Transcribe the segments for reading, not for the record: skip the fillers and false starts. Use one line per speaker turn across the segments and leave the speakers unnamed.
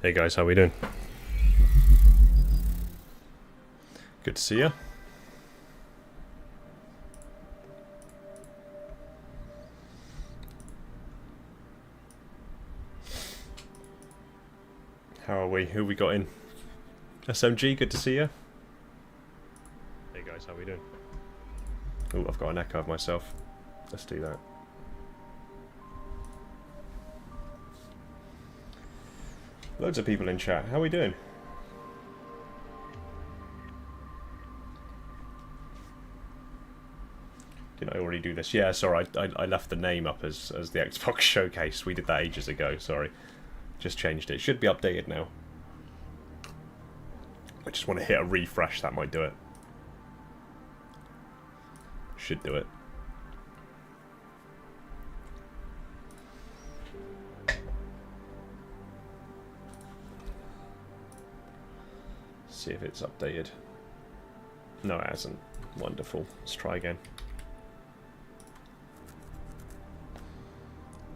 Hey guys, how we doing? Good to see you. How are we? Who we got in? SMG, good to see you. Hey guys, how we doing? Oh, I've got an echo of myself. Let's do that. Loads of people in chat. How are we doing? Did I already do this? Yeah, sorry, I left the name up as the Xbox Showcase. We did that ages ago, sorry. Just changed it. Should be updated now. I just want to hit a refresh, that might do it. Should do it. See if it's updated. No, it hasn't. Wonderful. Let's try again.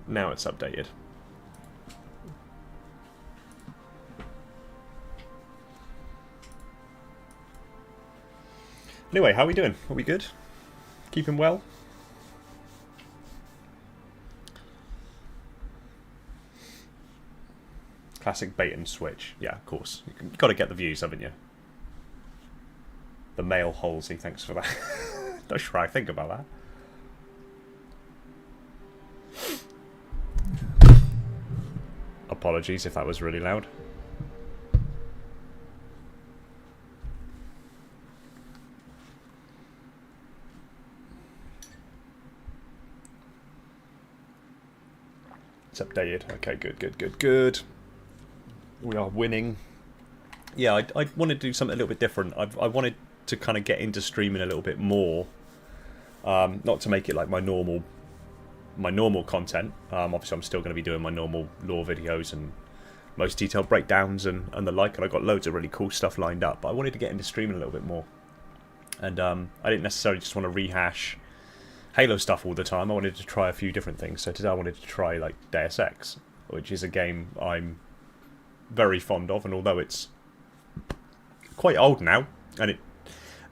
Now it's updated. Anyway, how are we doing? Are we good? Keeping well? Classic bait and switch. Yeah, of course. You've got to get the views, haven't you? The male Halsey, thanks for that. Not sure I think about that. Apologies if that was really loud. It's updated. Okay, good. We are winning. Yeah, I wanted to do something a little bit different. I wanted to kind of get into streaming a little bit more. Not to make it like my normal content. Obviously, I'm still going to be doing my normal lore videos and most detailed breakdowns and the like. And I got loads of really cool stuff lined up. But I wanted to get into streaming a little bit more. And I didn't necessarily just want to rehash Halo stuff all the time. I wanted to try a few different things. So today I wanted to try like Deus Ex, which is a game I'm very fond of, and although it's quite old now, and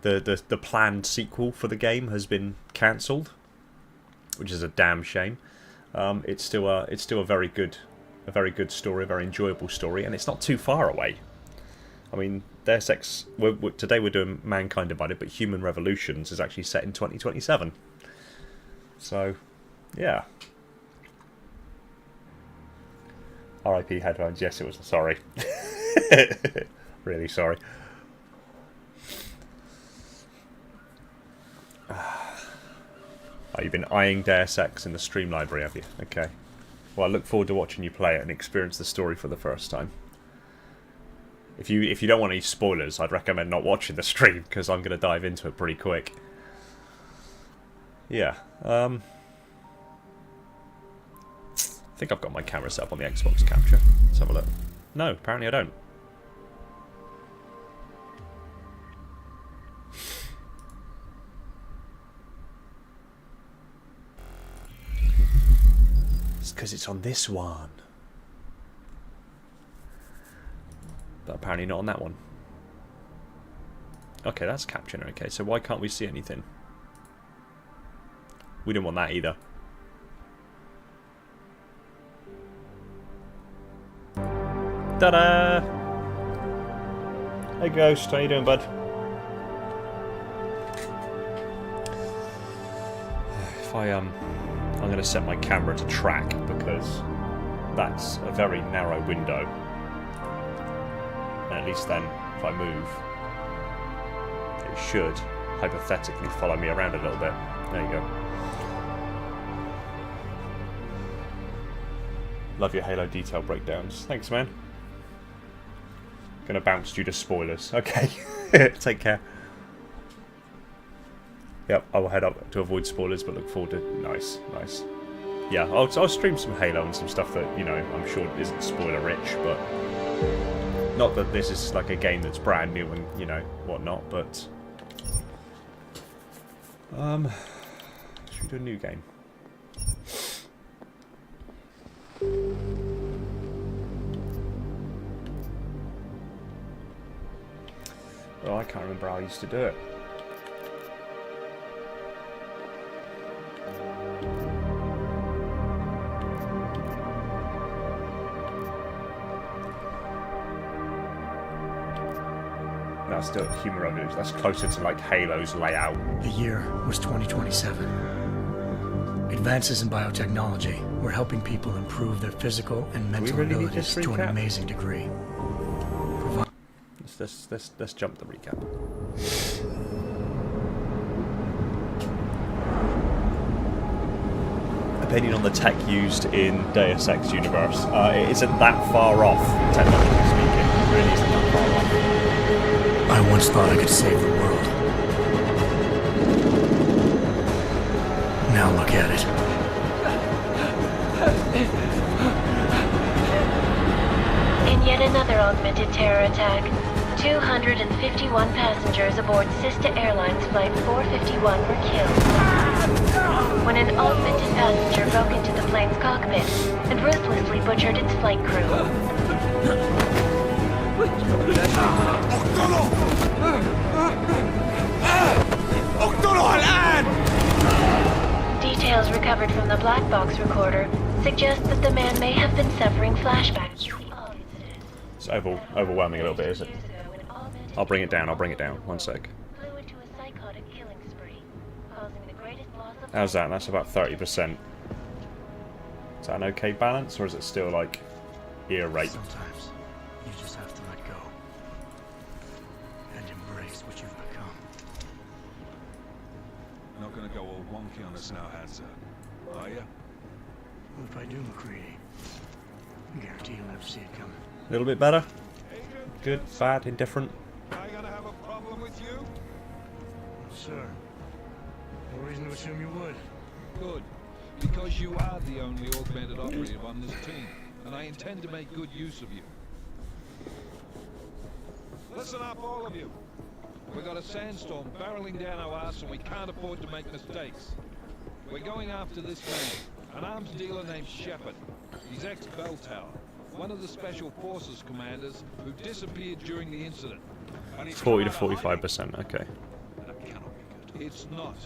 the planned sequel for the game has been cancelled, which is a damn shame. It's still a very good story, a very enjoyable story, and it's not too far away. I mean, Deus Ex. Today we're doing Mankind Divided, but Human Revolutions is actually set in 2027. So, yeah. R.I.P. headphones. Yes, it was. Sorry. Really sorry. Oh, you've been eyeing Deus Ex in the stream library, have you? Okay. Well, I look forward to watching you play it and experience the story for the first time. If you don't want any spoilers, I'd recommend not watching the stream, because I'm going to dive into it pretty quick. Yeah. I think I've got my camera set up on the Xbox capture. Let's have a look. No, apparently I don't. It's because it's on this one. But apparently not on that one. Okay, that's captioned. Okay, so why can't we see anything? We didn't want that either. Ta-da! Hey Ghost, how you doing, bud? If I'm going to set my camera to track, because that's a very narrow window. And at least then, if I move, it should hypothetically follow me around a little bit. There you go. Love your Halo detail breakdowns. Thanks, man. Gonna bounce due to spoilers. Okay. Take care. Yep, I will head up to avoid spoilers, but look forward to... Nice, nice. Yeah, I'll stream some Halo and some stuff that, you know, I'm sure isn't spoiler-rich, but... Not that this is like a game that's brand new and, you know, whatnot, but... Should we do a new game? Oh, I can't remember how I used to do it. That's still Human Revolution. That's closer to like Halo's layout.
The year was 2027. Advances in biotechnology were helping people improve their physical and mental abilities to an amazing degree.
Let's jump the recap. Opinion on the tech used in Deus Ex universe. It isn't that far off, technologically speaking. It really isn't that far off.
I once thought I could save the world. Now look at it.
In yet another augmented terror attack, 251 passengers aboard Sister Airlines Flight 451 were killed when an augmented passenger broke into the plane's cockpit and ruthlessly butchered its flight crew. Details recovered from the black box recorder suggest that the man may have been suffering flashbacks.
It's overwhelming a little bit, is it? I'll bring it down, one sec. How's that? That's about 30%. Is that an okay balance, or is it still like ear rape?
Sometimes you just have to let go and embrace what you've become.
Not gonna go all wonky on us now, Hansa, are you?
What if I do, McCready? I guarantee you'll never see it coming.
A little bit better? Good, bad, indifferent?
Am I gonna have a problem with you?
Sir, no reason to assume you would.
Good, because you are the only augmented operative on this team, and I intend to make good use of you. Listen up, all of you. We've got a sandstorm barreling down our ass, and we can't afford to make mistakes. We're going after this man, an arms dealer named Shepard. He's ex-Bell Tower, one of the Special Forces commanders who disappeared during the incident.
40 to 45%, okay.
That cannot be good. It's not.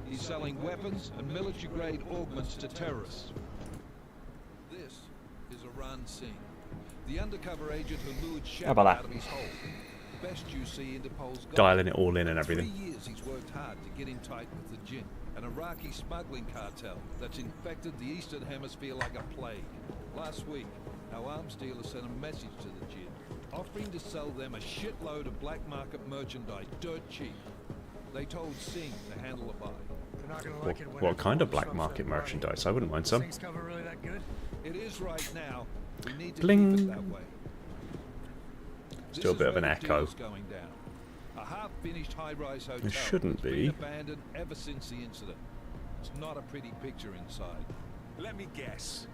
He's selling weapons and military-grade augments to terrorists. This is Iran Singh, the undercover agent who lured Shepard out of his hole. Best you see Interpol's got.
Dialing it all in and everything.
3 years he's worked hard to get in tight with the Jinn, an Iraqi smuggling cartel that's infected the Eastern Hemisphere like a plague. Last week, our arms dealer sent a message to the Jinn, offering to sell them a shitload of black market merchandise dirt cheap. They told Singh to handle the buy.
They're not gonna like it when
What kind of
everyone
black market
disrupts their party.
merchandise? I wouldn't mind some.
Things cover really that good?
It is right now. We need to
Bling.
keep it that way.
Still a bit of an echo.
Going down. A half-finished high-rise hotel.
It shouldn't
It's
be.
been abandoned ever since the incident. It's not a pretty picture inside.
Let me guess.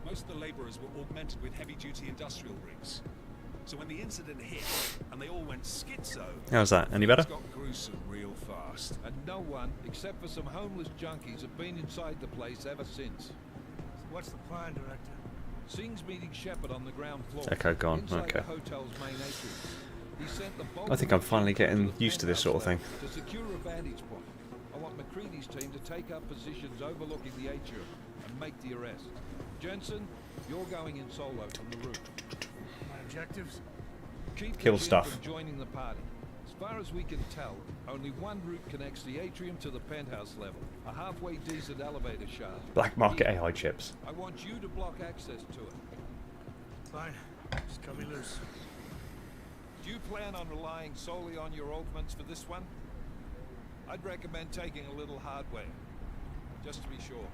Most of the laborers were augmented with heavy-duty industrial rigs. So when the incident hit, and they all went schizo,
How's that? Any better?
it got gruesome real fast.
And no one, except for some homeless junkies, have been inside the place ever since.
So what's the plan, Director?
Singh's meeting Shepard on the ground floor.
Echo gone,
Inside
okay.
the hotel's main atrium. He sent the bulk
I think I'm
of the
finally
troops
getting
to the
used to this sort of
penthouse
thing.
level to secure a vantage point. I want McCready's team to take up positions overlooking the atrium and make the arrest. Jensen, you're going in solo from the roof.
My objectives?
Keep
Kill
the Jinn
stuff.
from joining the party. As far as we can tell, only one route connects the atrium to the penthouse level. A halfway decent elevator shaft.
Black market AI chips.
I want you to block access to it.
Fine. Just cut me loose.
Do you plan on relying solely on your augments for this one? I'd recommend taking a little hardware, just to be sure.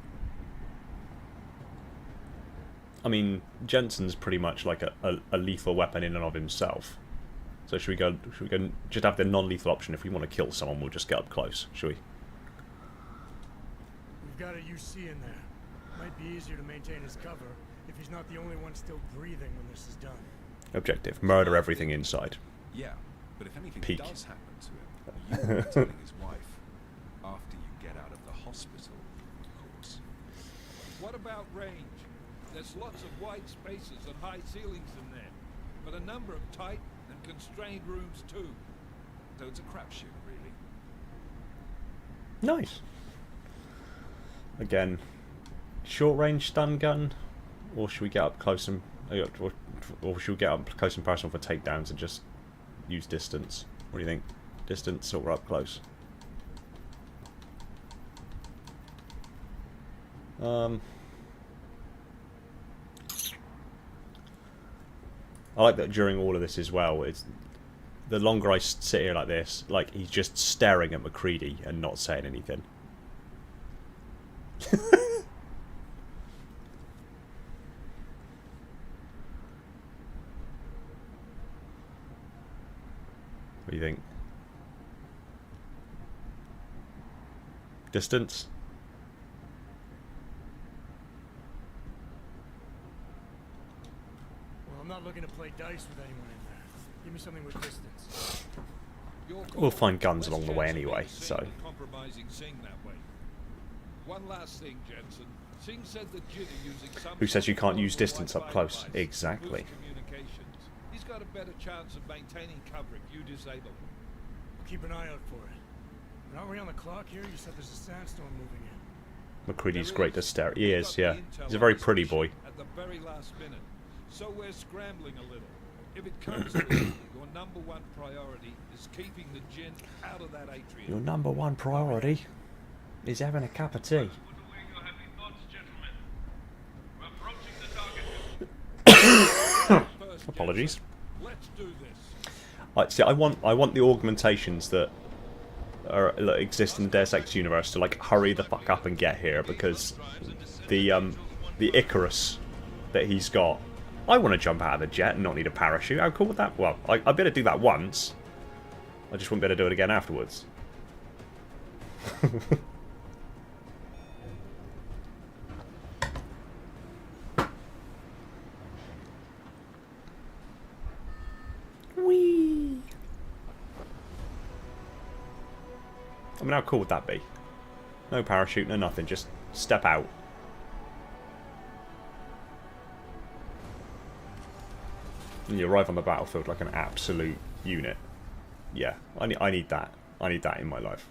I mean, Jensen's pretty much like a lethal weapon in and of himself. So should we go just have the non-lethal option? If we want to kill someone, we'll just get up close, should we?
We've got a UC in there. Might be easier to maintain his cover if he's not the only one still breathing when this is done.
Objective: murder everything inside.
Yeah, but if anything
Peak.
does happen to him, you will be telling his wife after you get out of the hospital, of course.
What about range? There's lots of wide spaces and high ceilings in there, but a number of tight and constrained rooms too.
So it's a crapshoot, really.
Nice. Again, short-range stun gun, or should we get up close and, or should we get up close and personal for takedowns and just use distance? What do you think? Distance or up close? I like that during all of this as well. It's the longer I sit here like this, like he's just staring at McCready and not saying anything. What do you think? Distance?
Well, I'm not looking to play dice with anyone in there. Give me something with distance.
Your call.
We'll find guns
Less
along the way
chance of
anyway,
being seen
so.
than compromising Singh that way. One last thing, Jensen. Singh said the Jinn are using some
Who says you
sort of
can't use
mobile
distance up
Wi-Fi
close?
device to
Exactly.
boost communications. He's got a better chance of maintaining cover if you disable him.
I'll keep an eye out for it. But aren't we on the clock here? You said there's a sandstorm moving in.
McCready's
There
great
is.
to stare. He
We
is,
got the
yeah.
intel
He's a
on
very
this
pretty
mission
boy.
At the very last minute. So we're scrambling a little. If it comes to it, your number one priority is keeping the Jinn out of that atrium.
Your number one priority is having a cup of tea.
First,
Apologies.
Jensen, let's do this.
See, I want the augmentations that exist in the Deus Ex universe to like hurry the fuck up and get here, because the Icarus that he's got, I want to jump out of the jet and not need a parachute. How cool would that? Well, I'd be able to do that once. I just wouldn't be able to do it again afterwards. Whee! I mean, how cool would that be? No parachute, no nothing, just step out. And you arrive on the battlefield like an absolute unit. Yeah, I need that. I need that in my life.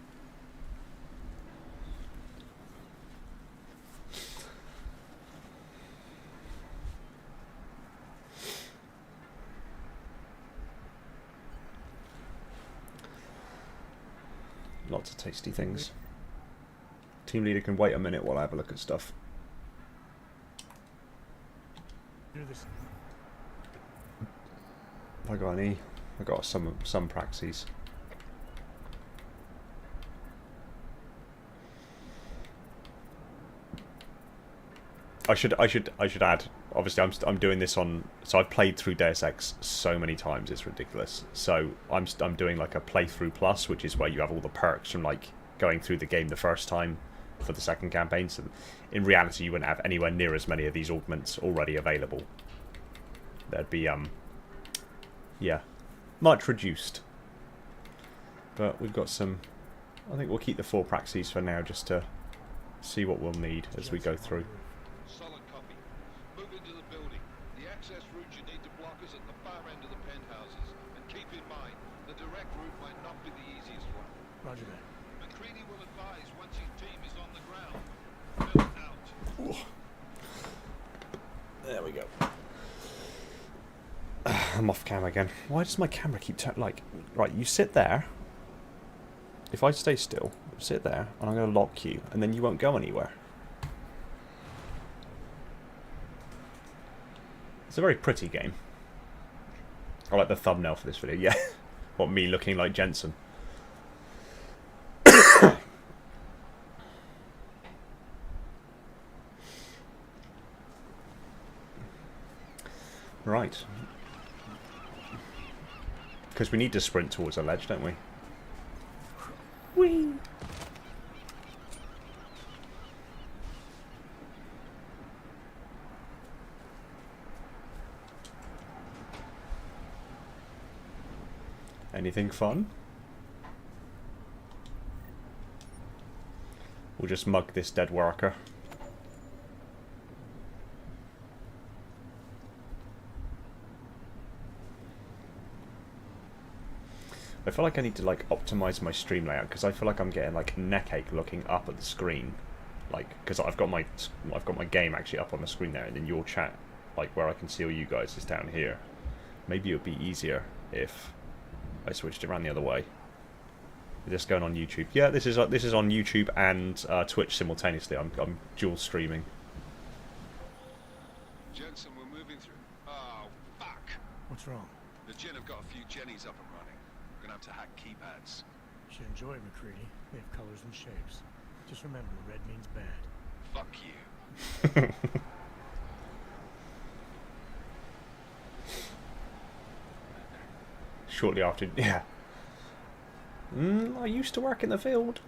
Lots of tasty things. Team leader can wait a minute while I have a look at stuff.
Do this.
Have I got any? I got some praxis. I should add. Obviously, I'm doing this on. So I've played through Deus Ex so many times, it's ridiculous. So I'm doing like a playthrough plus, which is where you have all the perks from like going through the game the first time for the second campaign. So in reality, you wouldn't have anywhere near as many of these augments already available. There'd be yeah, much reduced. But we've got some. I think we'll keep the 4 praxis for now, just to see what we'll need as we go through.
Solid copy. Move into the building. The access route you need to block is at the far end of the penthouses. And keep in mind, the direct route might not be the easiest one.
Roger that.
McCready will advise once his team is on the ground. Build out.
There we go. I'm off camera again. Why does my camera keep like... Right, you sit there. If I stay still, sit there, and I'm going to lock you, and then you won't go anywhere. It's a very pretty game. I like the thumbnail for this video, yeah. What, me looking like Jensen? Right. Because we need to sprint towards a ledge, don't we? Whee! Anything fun? We'll just mug this dead worker. I feel like I need to like optimize my stream layout, because I feel like I'm getting like neck ache looking up at the screen, like because I've got my game actually up on the screen there, and then your chat, like where I can see all you guys, is down here. Maybe it would be easier if I switched it around the other way. Is this going on YouTube? Yeah, this is on YouTube and Twitch simultaneously. I'm dual streaming.
Jensen, we're moving through. Oh, fuck.
What's wrong?
The Gin have got a few Jennies up and running. We're gonna have to hack keypads.
You should enjoy it, McCready. They have colors and shapes. Just remember, red means bad.
Fuck you.
Shortly after, yeah. I used to work in the field.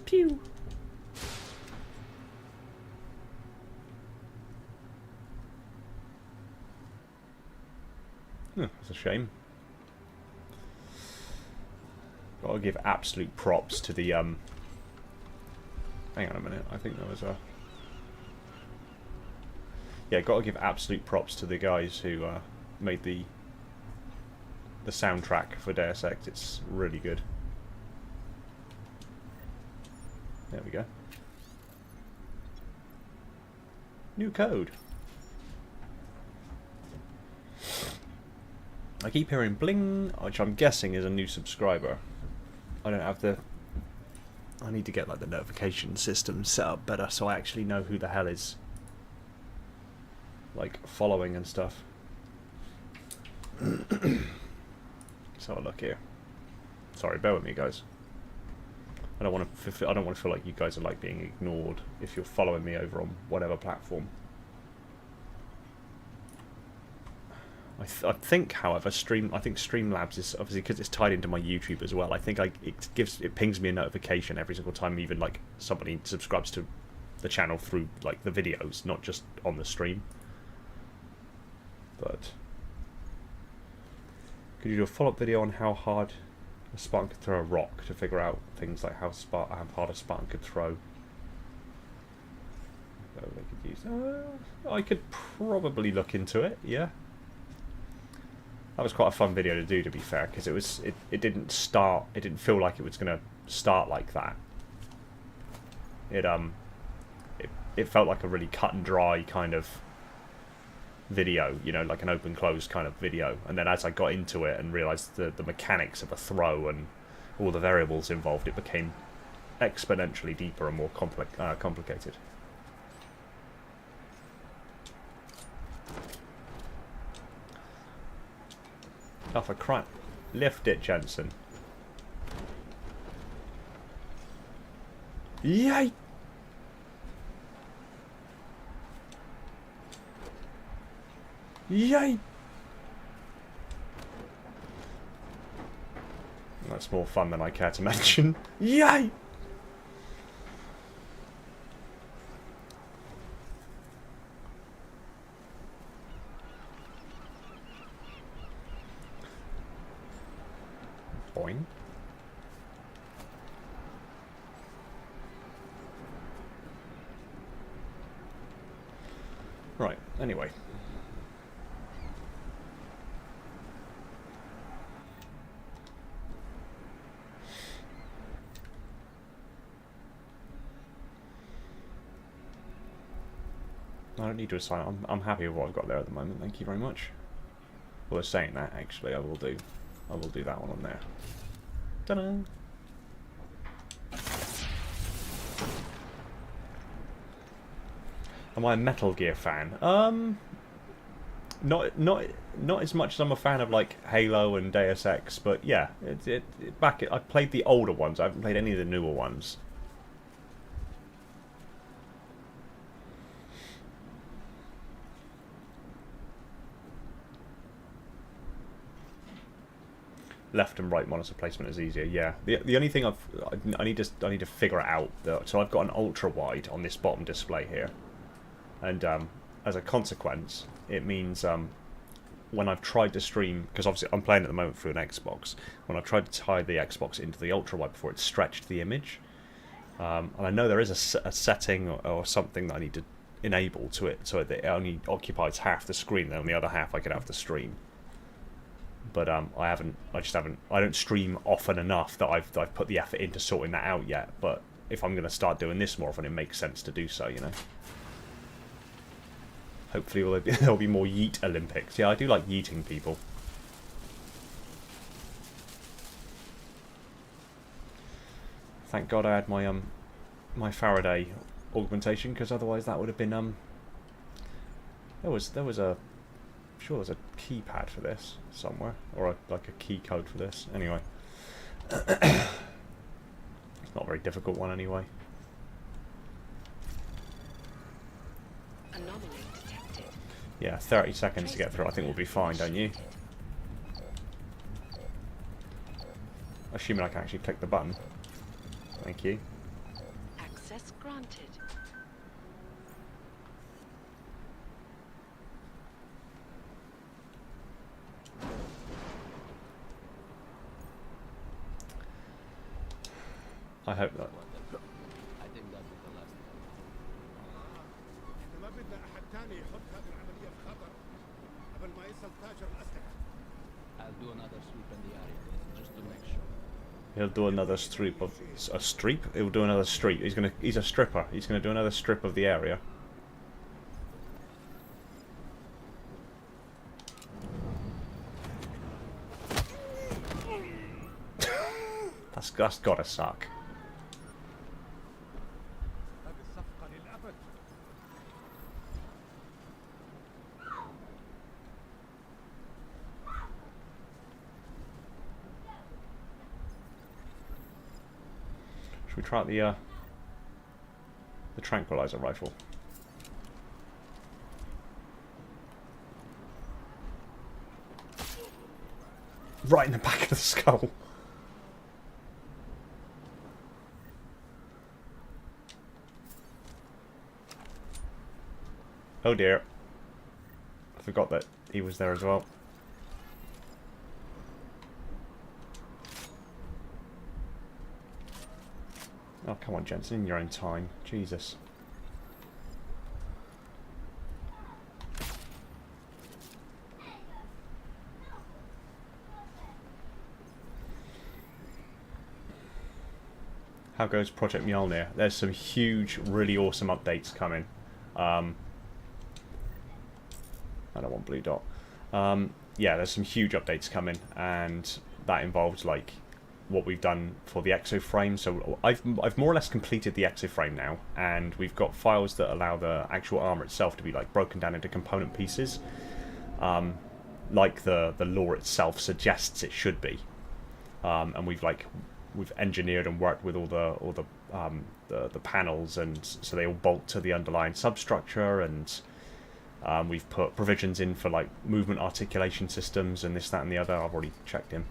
Pew. That's a shame. Gotta give absolute props to the hang on a minute, I think there was a... Yeah, gotta give absolute props to the guys who made the soundtrack for Deus Ex. It's really good. There we go. New code. I keep hearing bling, which I'm guessing is a new subscriber. I don't have the... I need to get like the notification system set up better so I actually know who the hell is like following and stuff. Let's have a look here. Sorry, bear with me, guys. I don't want to feel like you guys are like being ignored if you're following me over on whatever platform. I think, however, Streamlabs is obviously, because it's tied into my YouTube as well. I think it pings me a notification every single time, even like somebody subscribes to the channel through like the videos, not just on the stream. But could you do a follow-up video on how hard a Spartan could throw a rock to figure out things like how hard a Spartan could throw? So they could use. I could probably look into it. Yeah. That was quite a fun video to do, to be fair, because it didn't feel like it was going to start like that. It felt like a really cut and dry kind of video, you know, like an open close kind of video. And then as I got into it and realised the mechanics of a throw and all the variables involved, it became exponentially deeper and more complicated. Oh, for crap. Lift it, Jensen. Yay! Yay! That's more fun than I care to mention. Yay! Boing. Right, anyway. I don't need to assign. I'm happy with what I've got there at the moment. Thank you very much. Well, saying that, actually, I will do that one on there. Ta-da! Am I a Metal Gear fan? Not as much as I'm a fan of like Halo and Deus Ex, but yeah, I played the older ones. I haven't played any of the newer ones. Left and right monitor placement is easier. Yeah. The only thing I need to figure it out. So I've got an ultra wide on this bottom display here, and as a consequence, it means when I've tried to stream, because obviously I'm playing at the moment through an Xbox. When I've tried to tie the Xbox into the ultra wide before, it stretched the image, and I know there is a setting or something that I need to enable to it so that it only occupies half the screen, and on the other half I can have the stream. But I don't stream often enough that I've put the effort into sorting that out yet. But if I'm going to start doing this more often, it makes sense to do so, you know. Hopefully there'll be more yeet Olympics. Yeah, I do like yeeting people. Thank God I had my my Faraday augmentation, because otherwise that would have been there was a sure there's a keypad for this somewhere, or like a key code for this. Anyway, it's not a very difficult one anyway.
Anomaly detected.
Yeah, 30 seconds to get through. I think we'll be fine, don't you? Assuming I can actually click the button. Thank you.
Access granted.
I hope that.
I think that was the last one.
ما بدنا أحد تاني يحط هذه العملية في خطر قبل ما يصل تاجر الأسلحة.
I'll do another sweep in the area, just to make sure.
He'll do another strip of a streep. He'll do another street. He's a stripper. He's gonna do another strip of the area. That's gotta suck.
هذه الصفقة للأبد.
Should we try out the tranquilizer rifle? Right in the back of the skull. Oh dear. I forgot that he was there as well. Oh, come on, Jensen, in your own time. Jesus. How goes Project Mjolnir? There's some huge, really awesome updates coming. I don't want blue dot. Yeah, there's some huge updates coming, and that involves like what we've done for the exoframe. So I've more or less completed the exoframe now, and we've got files that allow the actual armor itself to be like broken down into component pieces, like the lore itself suggests it should be. And we've engineered and worked with all the panels, and so they all bolt to the underlying substructure, and we've put provisions in for like movement articulation systems and this, that, and the other. I've already checked in.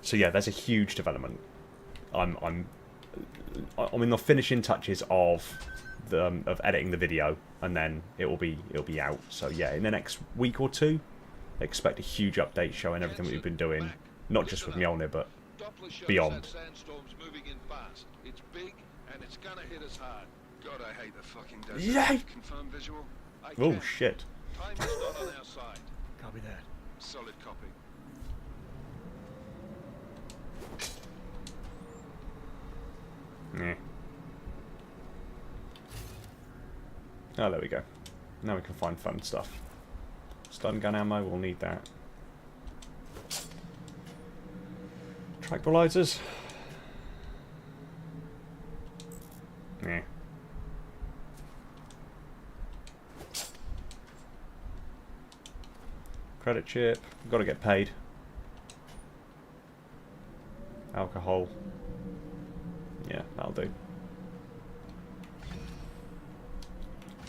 So yeah, there's a huge development. I'm in the finishing touches of editing the video, and then it'll be out. So yeah, in the next week or two, expect a huge update showing everything that we've been doing, not just with Mjolnir, but beyond.
Sandstorm's moving in fast. It's big and it's gonna hit us hard.
God, I hate the fucking desert.
Yay!
Confirm visual?
Oh shit!
Time is not on our side.
Copy that.
Solid copy.
Yeah. Oh, there we go. Now we can find fun stuff. Stun gun ammo, we'll need that. Tranquilizers. Yeah. Credit chip. Got to get paid. Alcohol. Yeah, that'll do.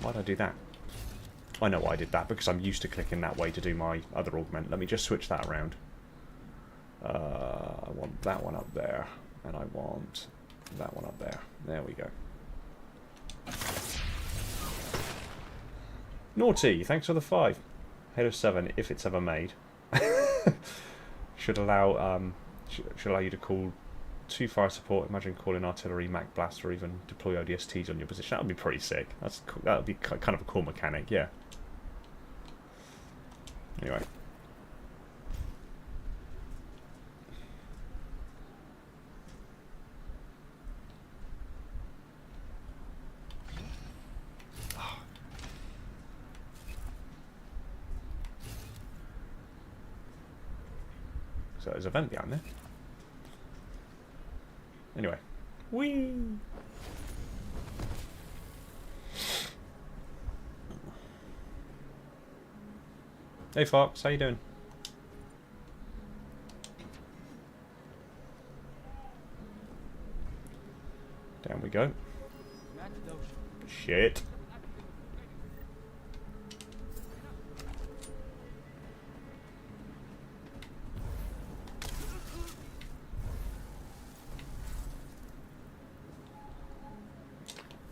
Why'd I do that? I know why I did that, because I'm used to clicking that way to do my other augment. Let me just switch that around. I want that one up there, and I want that one up there. There we go. Naughty, thanks for the 5. Halo 7, if it's ever made, should allow you to call 2 fire support. Imagine calling artillery, Mac blast, or even deploy ODSTs on your position. That would be pretty sick. That's cool. That would be kind of a cool mechanic, yeah. Anyway. So there's a vent behind there. Anyway. Whee! Hey Fox, how you doing? Down we go. Shit.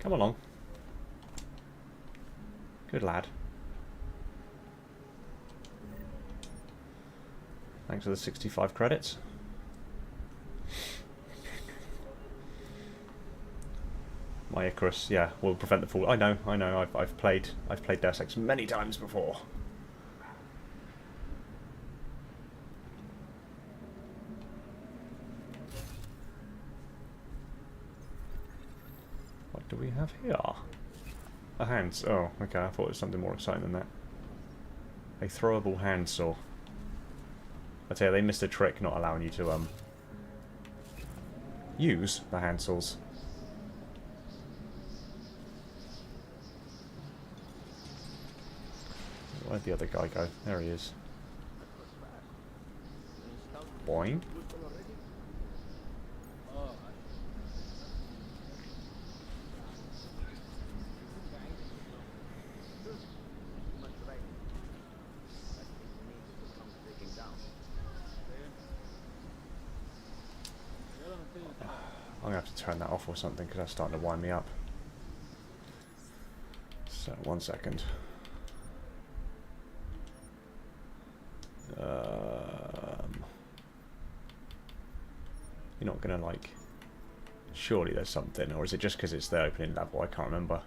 Come along. Good lad. Thanks for the 65 credits. My Icarus, yeah, will prevent the fall. I know. I've played Deus Ex many times before. What do we have here? A handsaw. Oh, okay. I thought it was something more exciting than that. A throwable handsaw. I tell you, they missed a trick not allowing you to use the handsaws. Where'd the other guy go? There he is. Boing. I'm going to have to turn that off or something because that's starting to wind me up. So, 1 second. You're not going to, like... Surely there's something, or is it just because it's the opening level? I can't remember.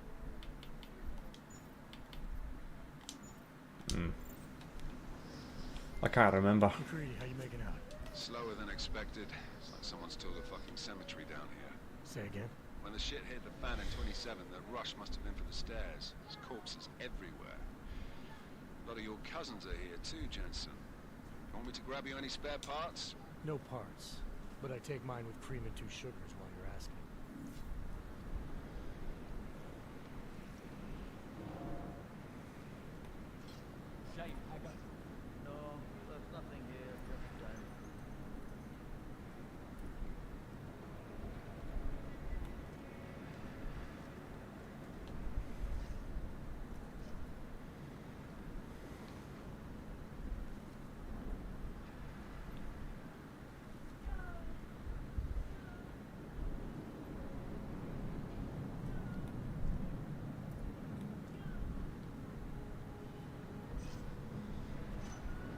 I can't remember.
McCready, how you making out?
Slower than expected. It's like someone's tilled a fucking cemetery down here.
Say again?
When the shit hit the fan in 27, the rush must have been for the stairs. There's corpses everywhere. A lot of your cousins are here too, Jensen. Want me to grab you any spare parts?
No parts, but I take mine with cream and 2 sugars while you're asking.
Shame, I got... No, there's nothing here, just time.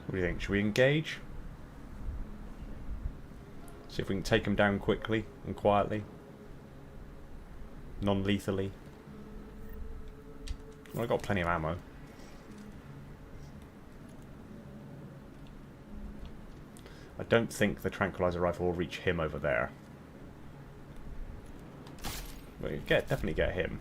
What do you think? Should we engage? See if we can take him down quickly and quietly. Non-lethally. Well, I've got plenty of ammo. I don't think the tranquilizer rifle will reach him over there. But you definitely get him.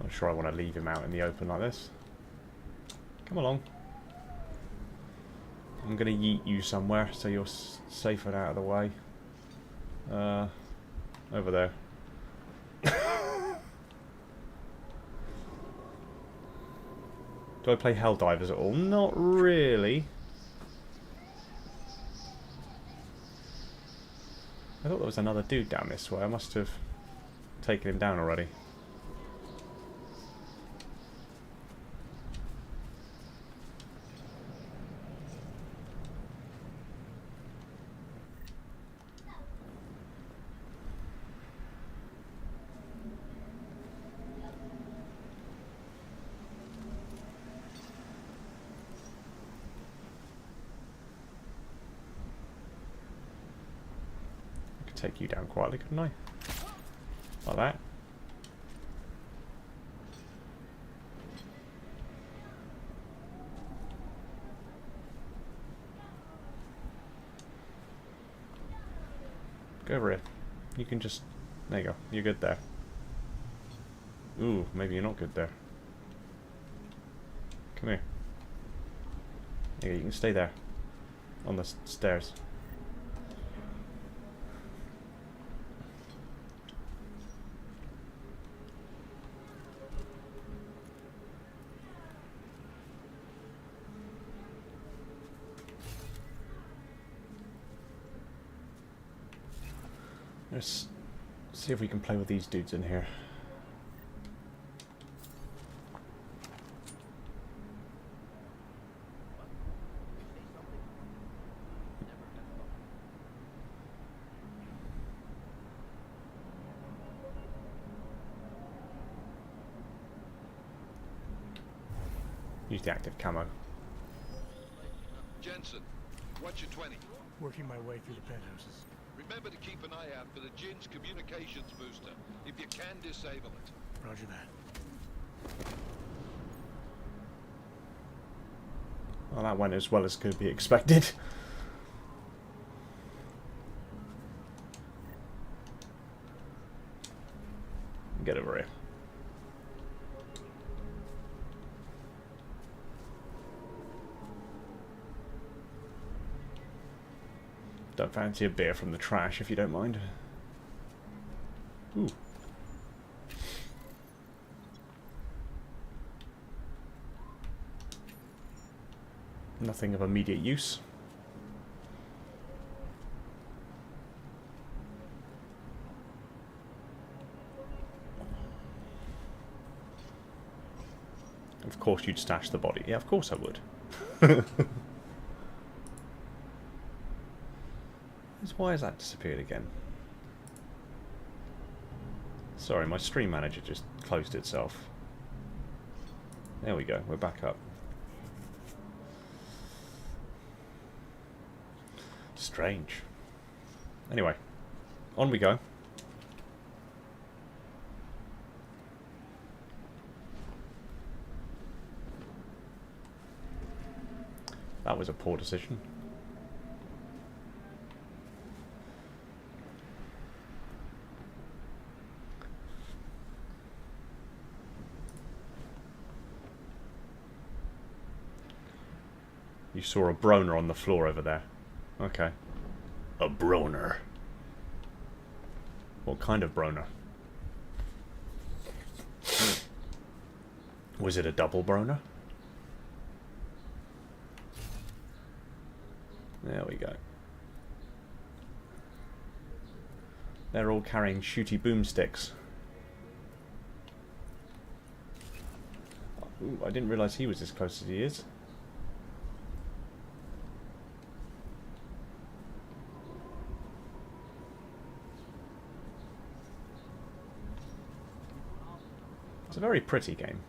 Not sure I want to leave him out in the open like this. Come along. I'm going to yeet you somewhere so you're safe and out of the way. Over there. Do I play Helldivers at all? Not really. I thought there was another dude down this way. I must have taken him down already. Take you down quietly, couldn't I? Like that. Go over here. You can just... There you go. You're good there. Ooh, maybe you're not good there. Come here. Yeah, you can stay there. On the stairs. Let's see if we can play with these dudes in here. Use the active camo.
Jensen, what's your 20?
Working my way through the penthouses.
Remember to keep an eye out for the Jin's communications booster, if you can disable it.
Roger that.
Well, that went as well as could be expected. Get over here. Don't fancy a beer from the trash, if you don't mind. Ooh. Nothing of immediate use. Of course you'd stash the body. Yeah, of course I would. Why has that disappeared again? Sorry, my stream manager just closed itself. There we go, we're back up. Strange. Anyway, on we go. That was a poor decision. You saw a broner on the floor over there. Okay. A broner. What kind of broner? Was it a double broner? There we go. They're all carrying shooty boomsticks. Ooh, I didn't realise he was as close as he is. It's a very pretty game.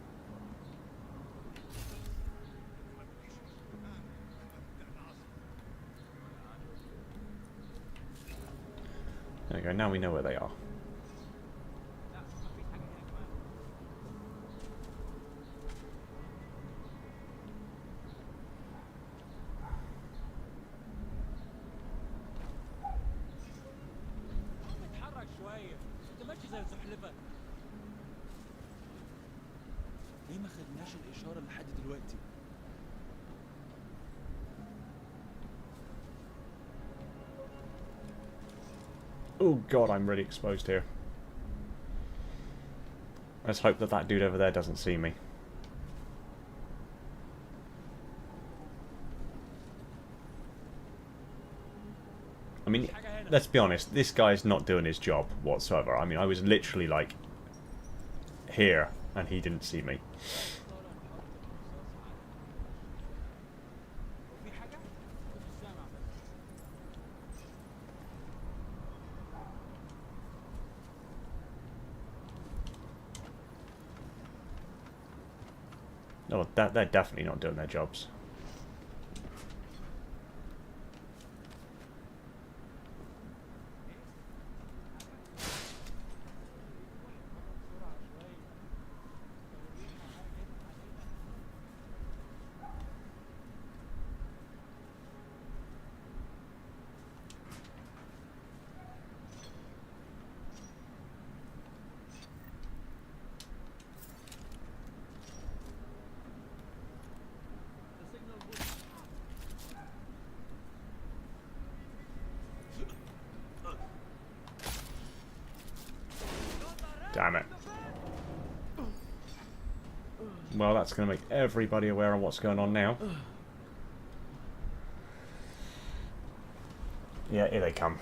There we go, now we know where they are.
اتحرك شوية، انت ماشي زي السحلفة. ليه ما خدناش الإشارة لحد دلوقتي؟
Oh god, I'm really exposed here. Let's hope that that dude over there doesn't see me. I mean, let's be honest, this guy's not doing his job whatsoever. I mean, I was literally like here and he didn't see me. No, they're definitely not doing their jobs. Damn it. Well, that's going to make everybody aware of what's going on now. Yeah, here they come.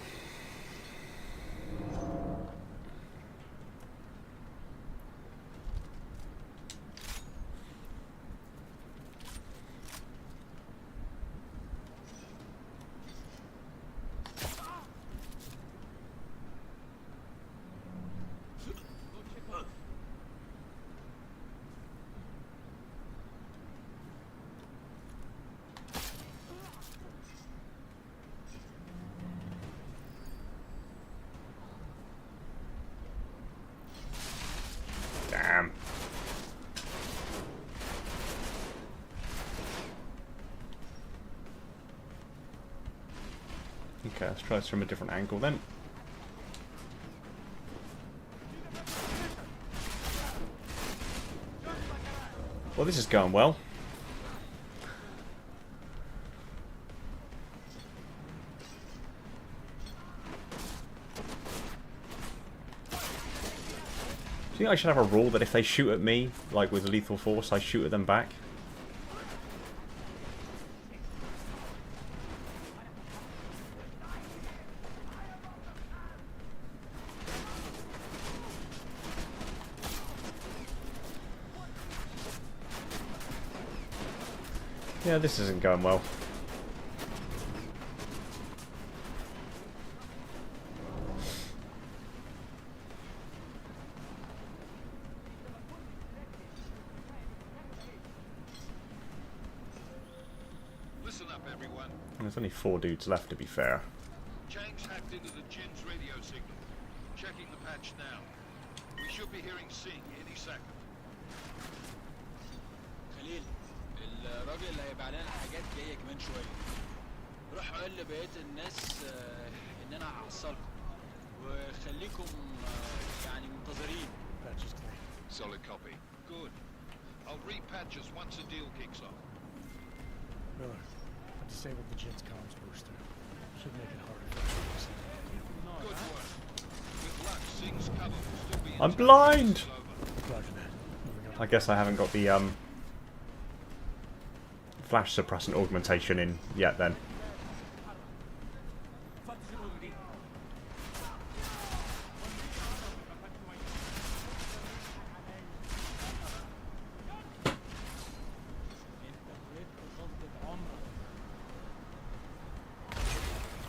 Damn. Okay, let's try this from a different angle then. Well, this is going well. Do you think I should have a rule that if they shoot at me, like with lethal force, I shoot at them back? Yeah, this isn't going well.
Listen up, everyone.
There's only 4 dudes left, to be fair.
Chang's hacked into the Jin's radio signal. Checking the patch now. We should be hearing Sing any second.
خليل
الراجل اللي هيبيع لنا الحاجات جايه كمان شويه. روح قول لبقيه الناس ان انا هحصلكم وخليكم يعني منتظرين.
Solid copy. Good. I'll repatch us once the deal kicks off.
Miller, I disabled the jet's comms booster. Should make it harder for us to see.
Good work. With luck, Sing's cover will still be
I'm blind!
Roger that. Moving on.
I guess I haven't got the flash suppressant augmentation in yet then.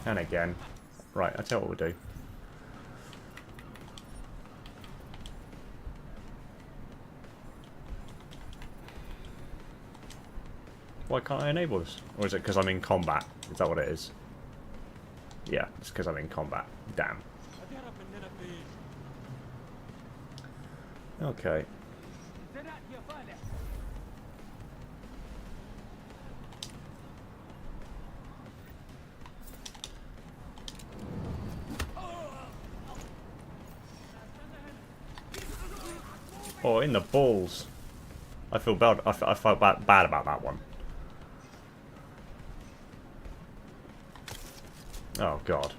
And again. Right, I'll tell you what we'll do. Why can't I enable this? Or is it because I'm in combat? Is that what it is? Yeah, it's because I'm in combat. Damn. Okay. Oh, in the balls. I feel bad. I felt bad about that one. Oh god.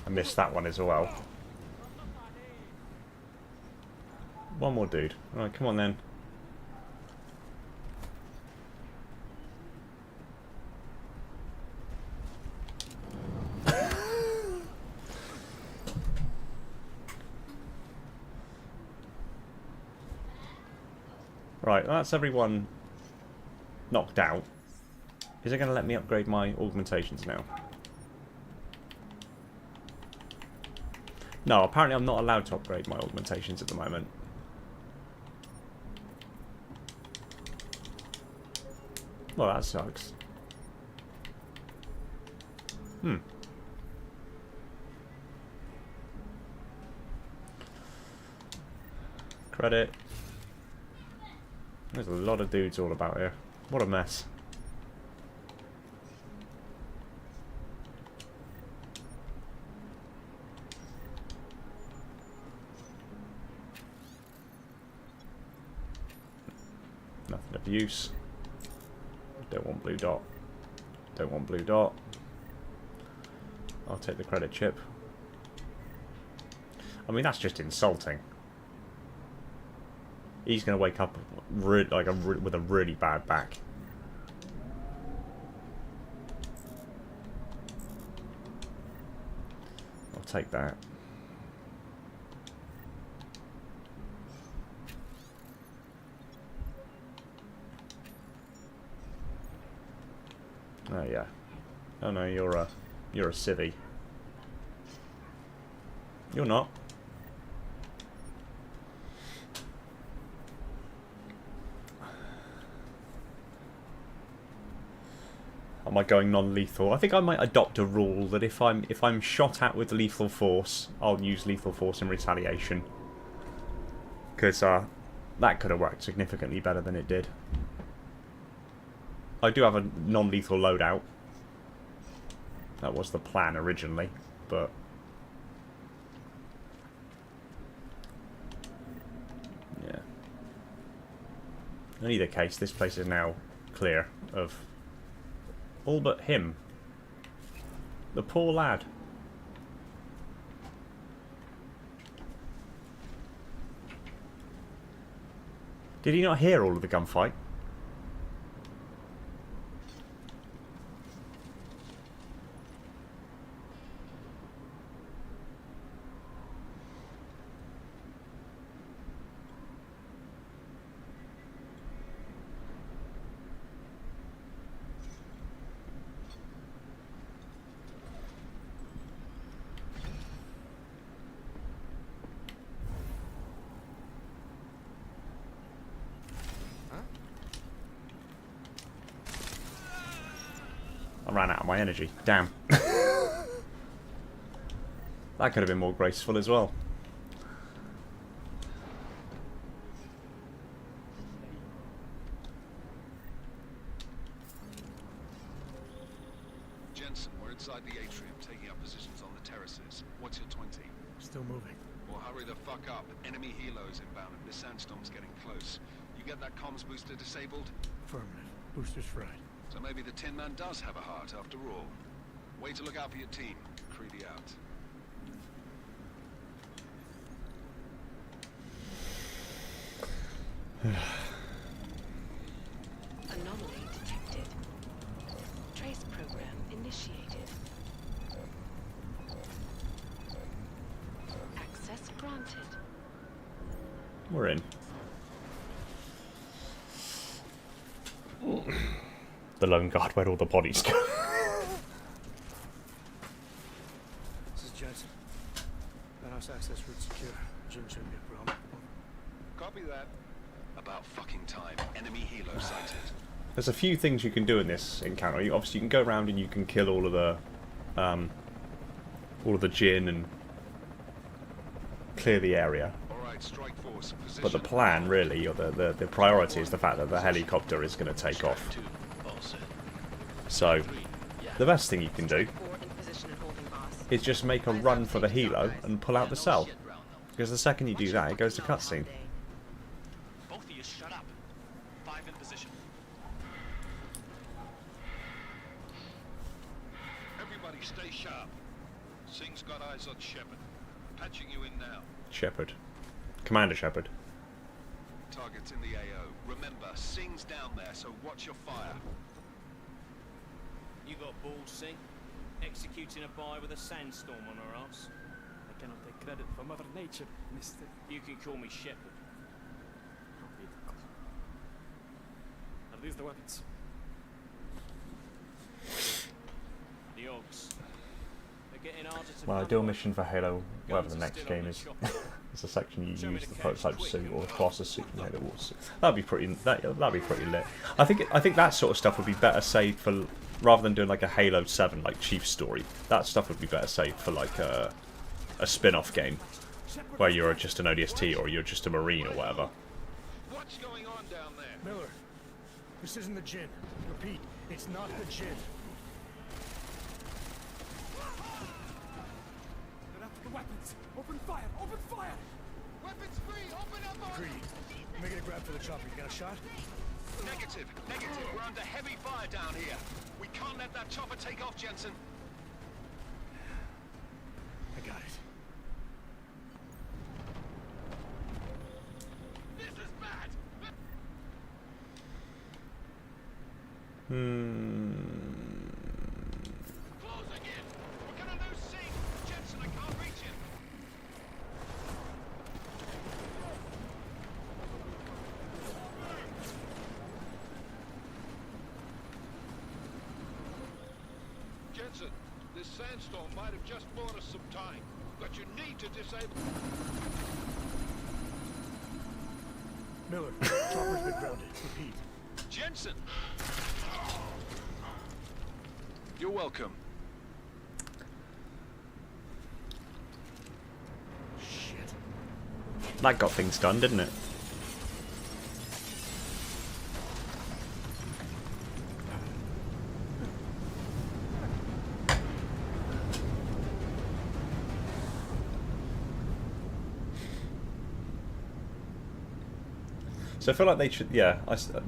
I missed that one as well. One more dude. Alright, come on then. Right, that's everyone knocked out. Is it going to let me upgrade my augmentations now? No, apparently I'm not allowed to upgrade my augmentations at the moment. Well, that sucks. Credit. There's a lot of dudes all about here. What a mess. Nothing of use. Don't want blue dot. Don't want blue dot. I'll take the credit chip. I mean, that's just insulting. He's going to wake up with a really bad back. I'll take that. Oh yeah. Oh no, you're a civvy. You're not. Am I going non-lethal? I think I might adopt a rule that if I'm shot at with lethal force, I'll use lethal force in retaliation. Because that could have worked significantly better than it did. I do have a non-lethal loadout. That was the plan originally, but yeah. In either case, this place is now clear of all but him. The poor lad. Did he not hear all of the gunfight? I ran out of my energy. Damn. That could have been more graceful as well.
inside the atrium, taking up positions on the terraces. What's your 20?
Still moving.
Well, hurry the fuck up. Enemy helos inbound and this sandstorm's getting close. You get that comms booster disabled?
Affirmative. Booster's fried.
So maybe the Tin Man does have a heart after all. Way to look out for your team. Creedy out.
Anomaly detected. Trace program initiated. Access granted.
We're in. The lone guard, where all the bodies go.
This is Jensen. Penthouse access route secure. Jim shouldn't be a problem.
Copy that. About fucking time. Enemy helo sighted.
There's a few things you can do in this encounter. Obviously, you can go around and you can kill all of the Jinn and clear the area.
Alright, strike force. Position.
But the plan, really, or the priority is the fact that the helicopter is going to take off. So, the best thing you can do is just make a run for the helo and pull out the cell. Because the second you do that, it goes to cutscene.
Both of you shut up. 5 in position.
Everybody stay sharp. Singh's got eyes on Shepard. Patching you in now.
Shepard. Commander Shepard.
Targets in the AO. Remember, Singh's down there, so watch your fire.
You got balls, Singh? Executing a buy with a sandstorm on her ass?
I cannot take credit for Mother Nature, Mr.
You can call me Shepard.
Are these the weapons?
The Ogs. They're getting harder to
Well,
come
ideal
by.
mission for Halo, whatever the
Guns are
next
still on
game
the
is.
chopper.
It's a section you
Show me
use
the
the
cash
prototype
quick
suit
and
or
we'll
the Colossus
have
suit from
fun.
Halo Wars. That'd be pretty. That'd be pretty lit. I think that sort of stuff would be better saved for, rather than doing like a Halo 7 like Chief story. That stuff would be better saved for like a spin-off game where you're just an ODST or you're just a Marine or whatever.
What's going on down there?
Miller, this isn't the Jinn. Repeat, it's not the Jinn.
They're after the weapons! Open fire! Open fire!
Weapons free! Open up!
Greedy, I'm making a grab for the chopper. You got a shot?
Negative. Negative. We're under heavy fire down here. We can't let that chopper take off, Jensen.
I got it.
This is bad. Closing in. We're gonna lose Singh. Jensen, I can't reach him.
Jensen, this sandstorm might have just bought us some time, but you need to disable...
Miller, chopper's been grounded. Repeat.
Jensen. You're welcome.
Shit.
That got things done, didn't it? So I feel like they should, yeah.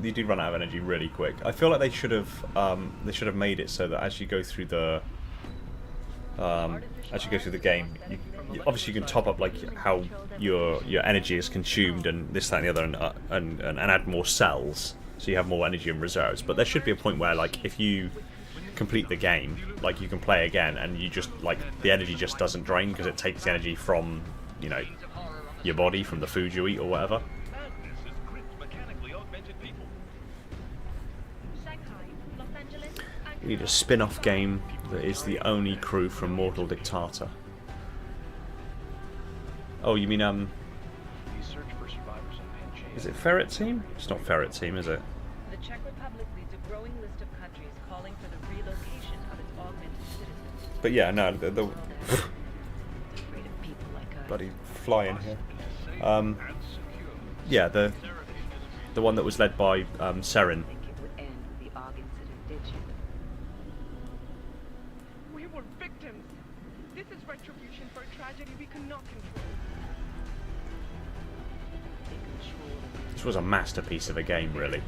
You do run out of energy really quick. I feel like they should have made it so that as you go through the game, obviously you can top up like how your energy is consumed and this, that, and the other, and add more cells so you have more energy in reserves. But there should be a point where like if you complete the game, like you can play again and you just like the energy just doesn't drain because it takes energy from your body, from the food you eat or whatever. We need a spin-off game that is the only crew from Mortal Dictator. Oh, you mean is it Ferret Team? It's not Ferret Team, is it?
The Czech Republic leads a growing list of countries calling for the relocation of its augmented citizens.
But yeah, no, the
Afraid of people like us.
bloody fly in here. Yeah, the one that was led by Seren.
Think it would end with the aug incident, did you?
is retribution for a tragedy we cannot control.
This was a masterpiece of a game, really.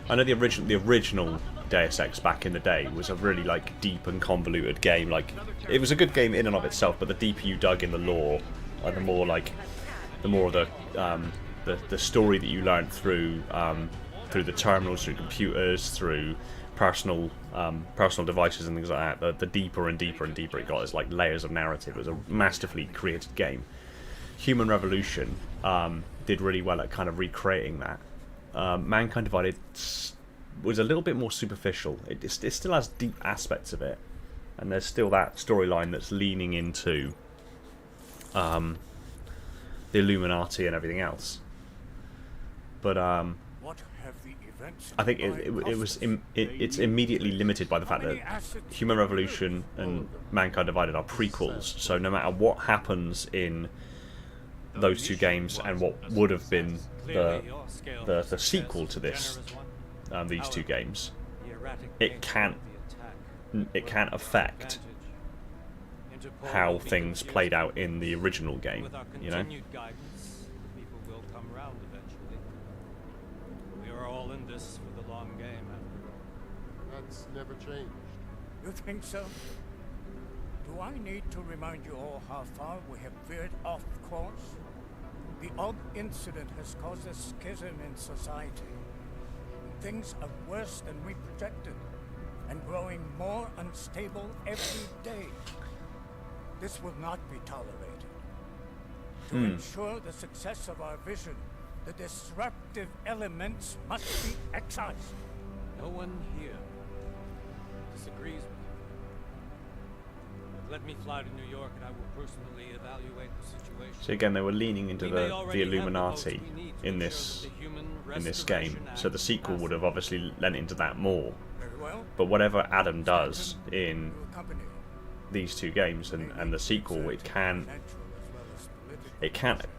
I know the original Deus Ex back in the day was a really like deep and convoluted game. Like, it was a good game in and of itself, but the deeper you dug in the lore, the more of the story that you learned through the terminals, through computers, through personal devices and things like that, the deeper and deeper and deeper it got. It's like layers of narrative. It was a masterfully created game. Human Revolution did really well at kind of recreating that. Mankind Divided was a little bit more superficial. It still has deep aspects of it, and there's still that storyline that's leaning into the Illuminati and everything else. But
what have the events
I think it's immediately limited by the fact that Human Revolution and Mankind Divided are prequels. So no matter what happens in those two games and what would have been the sequel to this, these two games, it can't affect how things played out in the original game, you know?
People will come round eventually. We are all in this for the long game, after all.
That's never changed.
You think so? Do I need to remind you all how far we have veered off course? The odd incident has caused a schism in society. Things are worse than we projected, and growing more unstable every day. This will not be tolerated. To ensure the success of our vision, the disruptive elements must be excised.
No one here disagrees with you. But let me fly to New York and I will personally evaluate the situation.
So again, they were leaning into the Illuminati in this game. So the sequel would have obviously lent into that more. But whatever Adam does in these two games and the sequel, it can't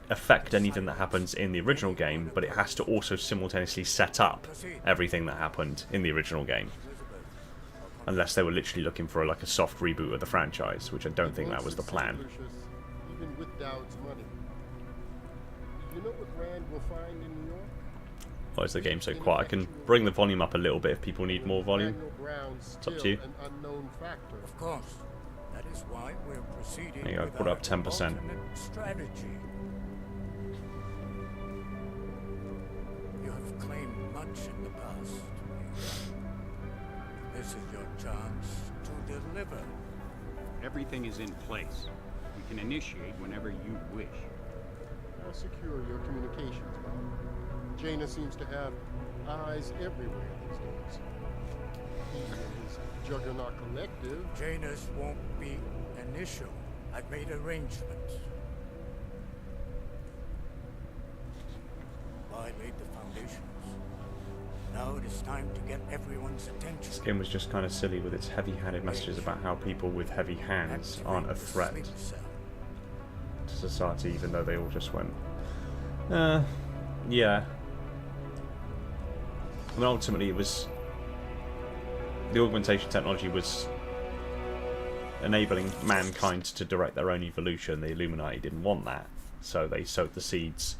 affect anything that happens in the original game, but it has to also simultaneously set up everything that happened in the original game. Unless they were literally looking for like a soft reboot of the franchise, which I don't think that was the plan.
Even with Dowd's money. You know what Rand will find in New York?
Why is the game so quiet? I can bring the volume up a little bit if people need more volume. It's up to you.
An unknown factor.
Of course. That is why we're proceeding.
There you go, put up 10%.
Strategy. You have claimed much in the past. This is your chance to deliver.
Everything is in place. We can initiate whenever you wish.
How secure your communications, Bob? Jaina seems to have eyes everywhere these days. He and his Juggernaut Collective.
Jaina's won't be an issue. I've made arrangements. I laid the foundations. Now it is time to get everyone's attention.
This game was just kind of silly with its heavy-handed messages about how people with heavy hands aren't a threat to society, even though they all just went, yeah. I mean, ultimately it was... the augmentation technology was enabling mankind to direct their own evolution. The Illuminati didn't want that, so they sowed the seeds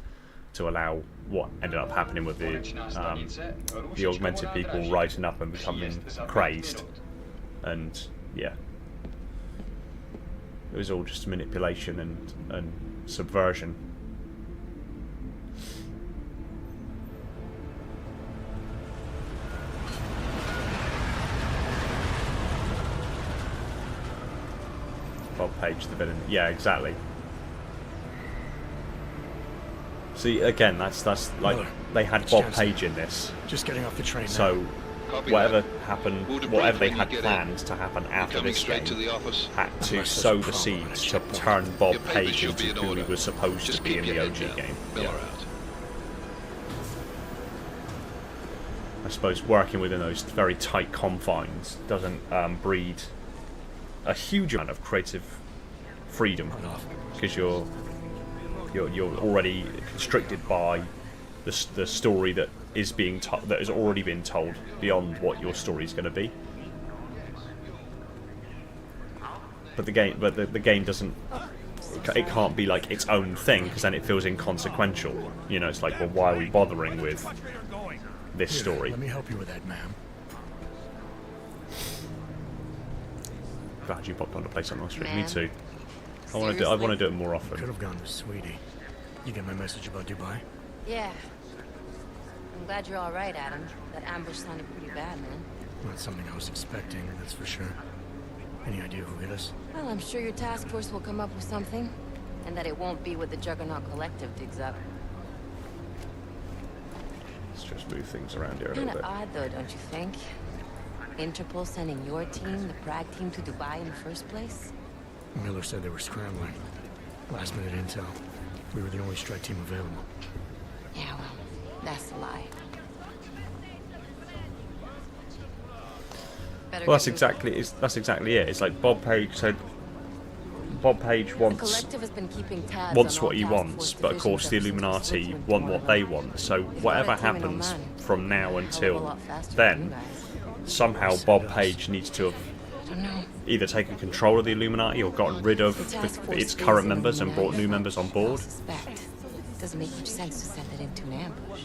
to allow what ended up happening with the augmented people rising up and becoming crazed. And yeah, it was all just manipulation and subversion. Bob Page, the villain. Yeah, exactly. See, again, that's like Miller, they had Bob Page in this.
Just getting off the train.
So
now.
whatever happened, whatever they had planned to happen after this game, had to sow the seeds to turn Bob Page into who he was supposed to be in the OG game. Yeah. I suppose working within those very tight confines doesn't breed a huge amount of creative freedom, because you're already constricted by the story that is being that has already been told beyond what your story is going to be. but the game doesn't. It can't be like its own thing because then it feels inconsequential. You know, it's like, well, why are we bothering with this story?
Let me help you with that, ma'am.
Glad you popped on to play something on stream. Me too. I want to do it more often.
Could have gone with Sweetie. You get my message about Dubai?
Yeah. I'm glad you're all right, Adam. That ambush sounded pretty bad, man.
Not something I was expecting, that's for sure. Any idea who hit us?
Well, I'm sure your task force will come up with something. And that it won't be what the Juggernaut Collective digs up.
Let's just move things around here a little
Kinda
bit.
odd, though, don't you think? Interpol sending your team, the Prague team, to Dubai in the first place?
Miller said they were scrambling. Last minute intel. We were the only strike team available.
Yeah, well, that's a lie.
Well, that's exactly it. It's like Bob Page said. Bob Page wants what he wants, but of course the Illuminati want what they want. So whatever happens from now until then, somehow Bob Page needs to have either taken control of the Illuminati or gotten rid of its current members and brought new members on board.
Doesn't make much sense to send it into an ambush.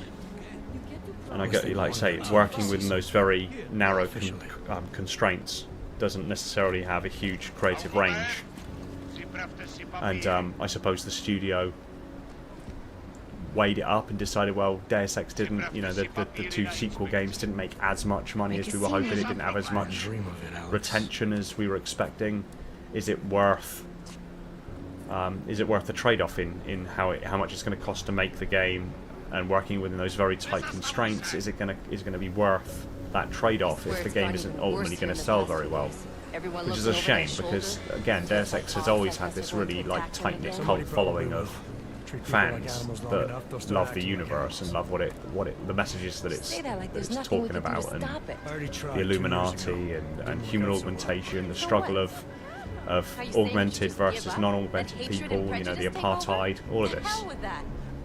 And I get, like I say, working within those very narrow constraints doesn't necessarily have a huge creative range. And I suppose the studio weighed it up and decided, well, Deus Ex didn't, you know, the two sequel games didn't make as much money as we were hoping. It didn't have as much retention as we were expecting. Is it worth the trade-off in how much it's going to cost to make the game, and working within those very tight constraints? Is it going to be worth that trade-off if the game isn't ultimately going to sell very well? Which is a shame because, again, Deus Ex has always had this really like tight-knit cult following of fans that love the universe and love the messages that it's talking about, and the Illuminati and human augmentation, the struggle of augmented versus non-augmented people, you know, the apartheid, all of this.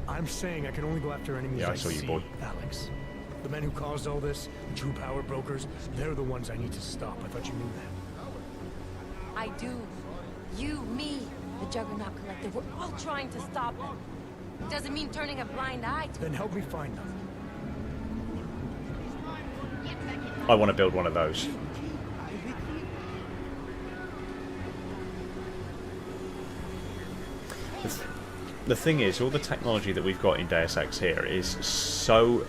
I'm saying I can only go after enemies
I saw you, boy.
Alex. The men who caused all this, the true power brokers, they're the ones I need to stop. I thought you knew that.
I do. You, me, the Juggernaut Collective, we're all trying to stop them. It doesn't mean turning a blind eye to
Then help me find them.
I want to build one of those. The thing is, all the technology that we've got in Deus Ex here is so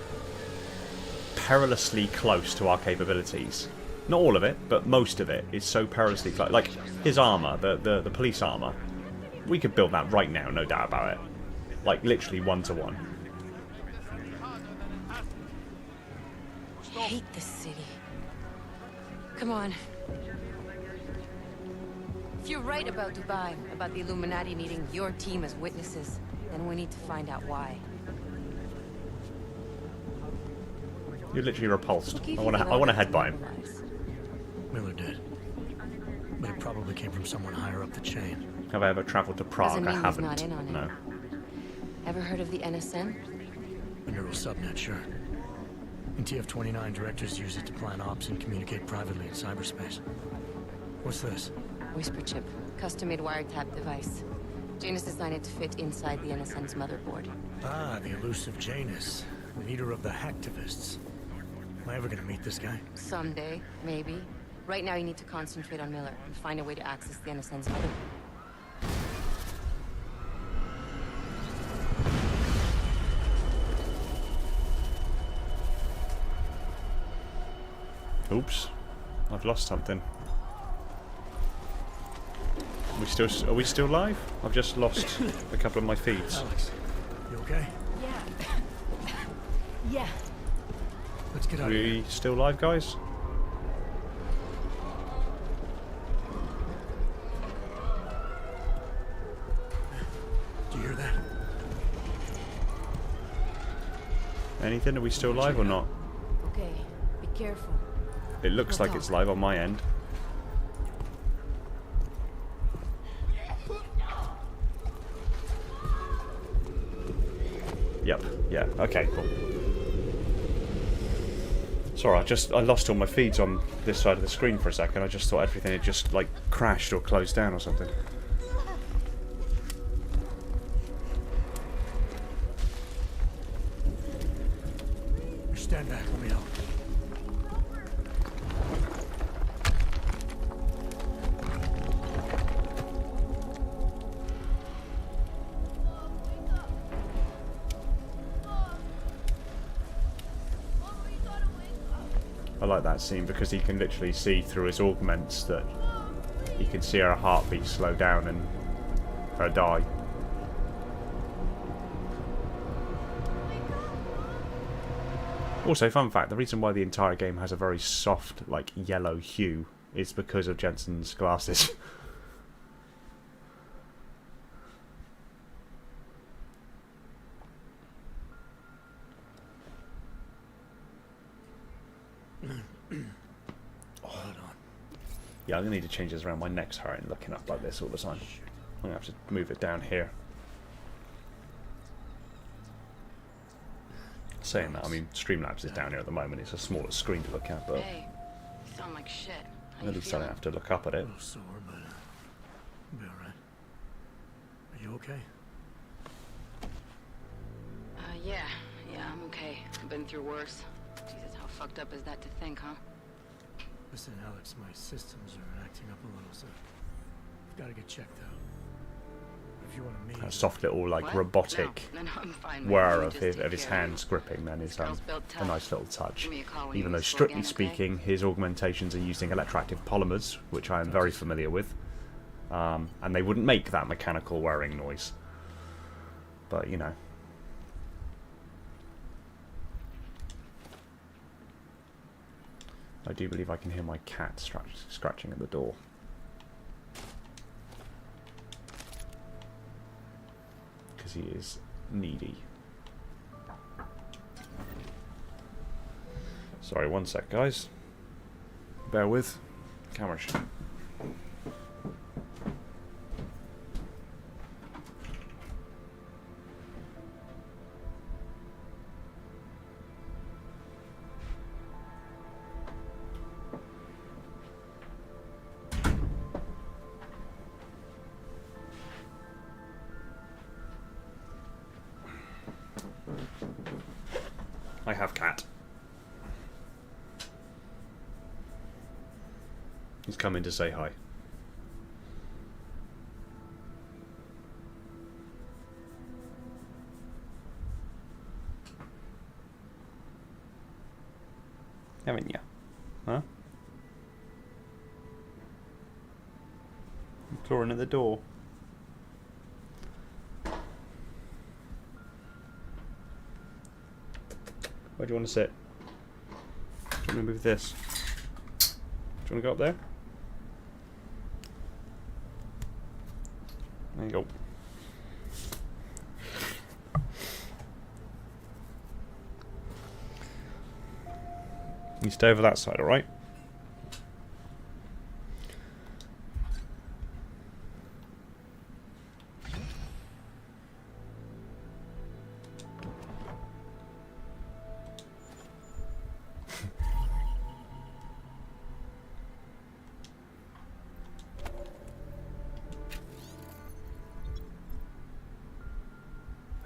perilously close to our capabilities. Not all of it, but most of it is so perilously close. Like his armor, the police armor, we could build that right now, no doubt about it. Like literally 1-to-1.
I hate this city. Come on. If you're right about Dubai, about the Illuminati needing your team as witnesses, then we need to find out why.
You're literally repulsed. I want to headbutt him.
Miller did. But it probably came from someone higher up the chain.
Have I ever travelled to Prague? I haven't.
Not in on it.
No.
Ever heard of the NSM?
A neural subnet, sure. In TF-29, directors use it to plan ops and communicate privately in cyberspace. What's this?
Whisper chip. Custom-made wiretap device. Janus designed it to fit inside the NSM's motherboard.
Ah, the elusive Janus. Leader of the hacktivists. Am I ever gonna meet this guy?
Someday, maybe. Right now you need to concentrate on Miller and find a way to access the NSM's motherboard.
Oops. I've lost something. Are we still live? I've just lost a couple of my feeds.
Alex, you okay?
Yeah. Yeah.
Let's get out
Are
of here.
we still live, guys?
Do you hear that?
Anything? Are we still live or not?
Okay, be careful.
It looks like it's live on my end. Yep. Yeah. Okay. Cool. Sorry, I lost all my feeds on this side of the screen for a second. I just thought everything had just like crashed or closed down or something.
Stand back, let me help.
I like that scene because he can literally see through his augments that he can see her heartbeat slow down and her die. Also, fun fact, the reason why the entire game has a very soft, like, yellow hue is because of Jensen's glasses. Yeah, I'm going to need to change this around. My neck's hurting looking up like this all the time. I'm going to have to move it down here. Saying that, I mean, Streamlabs is down here at the moment. It's a smaller screen to look at, but
Hey, you sound like shit. How
at
you
least I don't
feeling?
have to look up at it.
A little sore, but I'll be alright. Are you okay?
Yeah, I'm okay. I've been through worse. Jesus, how fucked up is that to think, huh?
Listen, Alex, my systems are acting up a little, so I've got to get checked out. If you want to meet,
A soft little, like,
What?
robotic
No, I'm fine, man.
whir
Let me
of
just
his,
take
of his
care of
hands gripping, then is
Girl's built
a
tough.
nice little touch.
Give me a call when
Even
you're
though,
useful
strictly
again, okay?
speaking, his augmentations are using electroactive polymers, which I am very familiar with. And they wouldn't make that mechanical whirring noise. But, you know. I do believe I can hear my cat scratching at the door. Because he is needy. Sorry, one sec, guys. Bear with. Camera shot. I have cat. He's coming to say hi. Haven't you? Huh? I'm clawing at the door. Where do you want to sit? Do you want to move this? Do you want to go up there? There you go. You stay over that side, alright?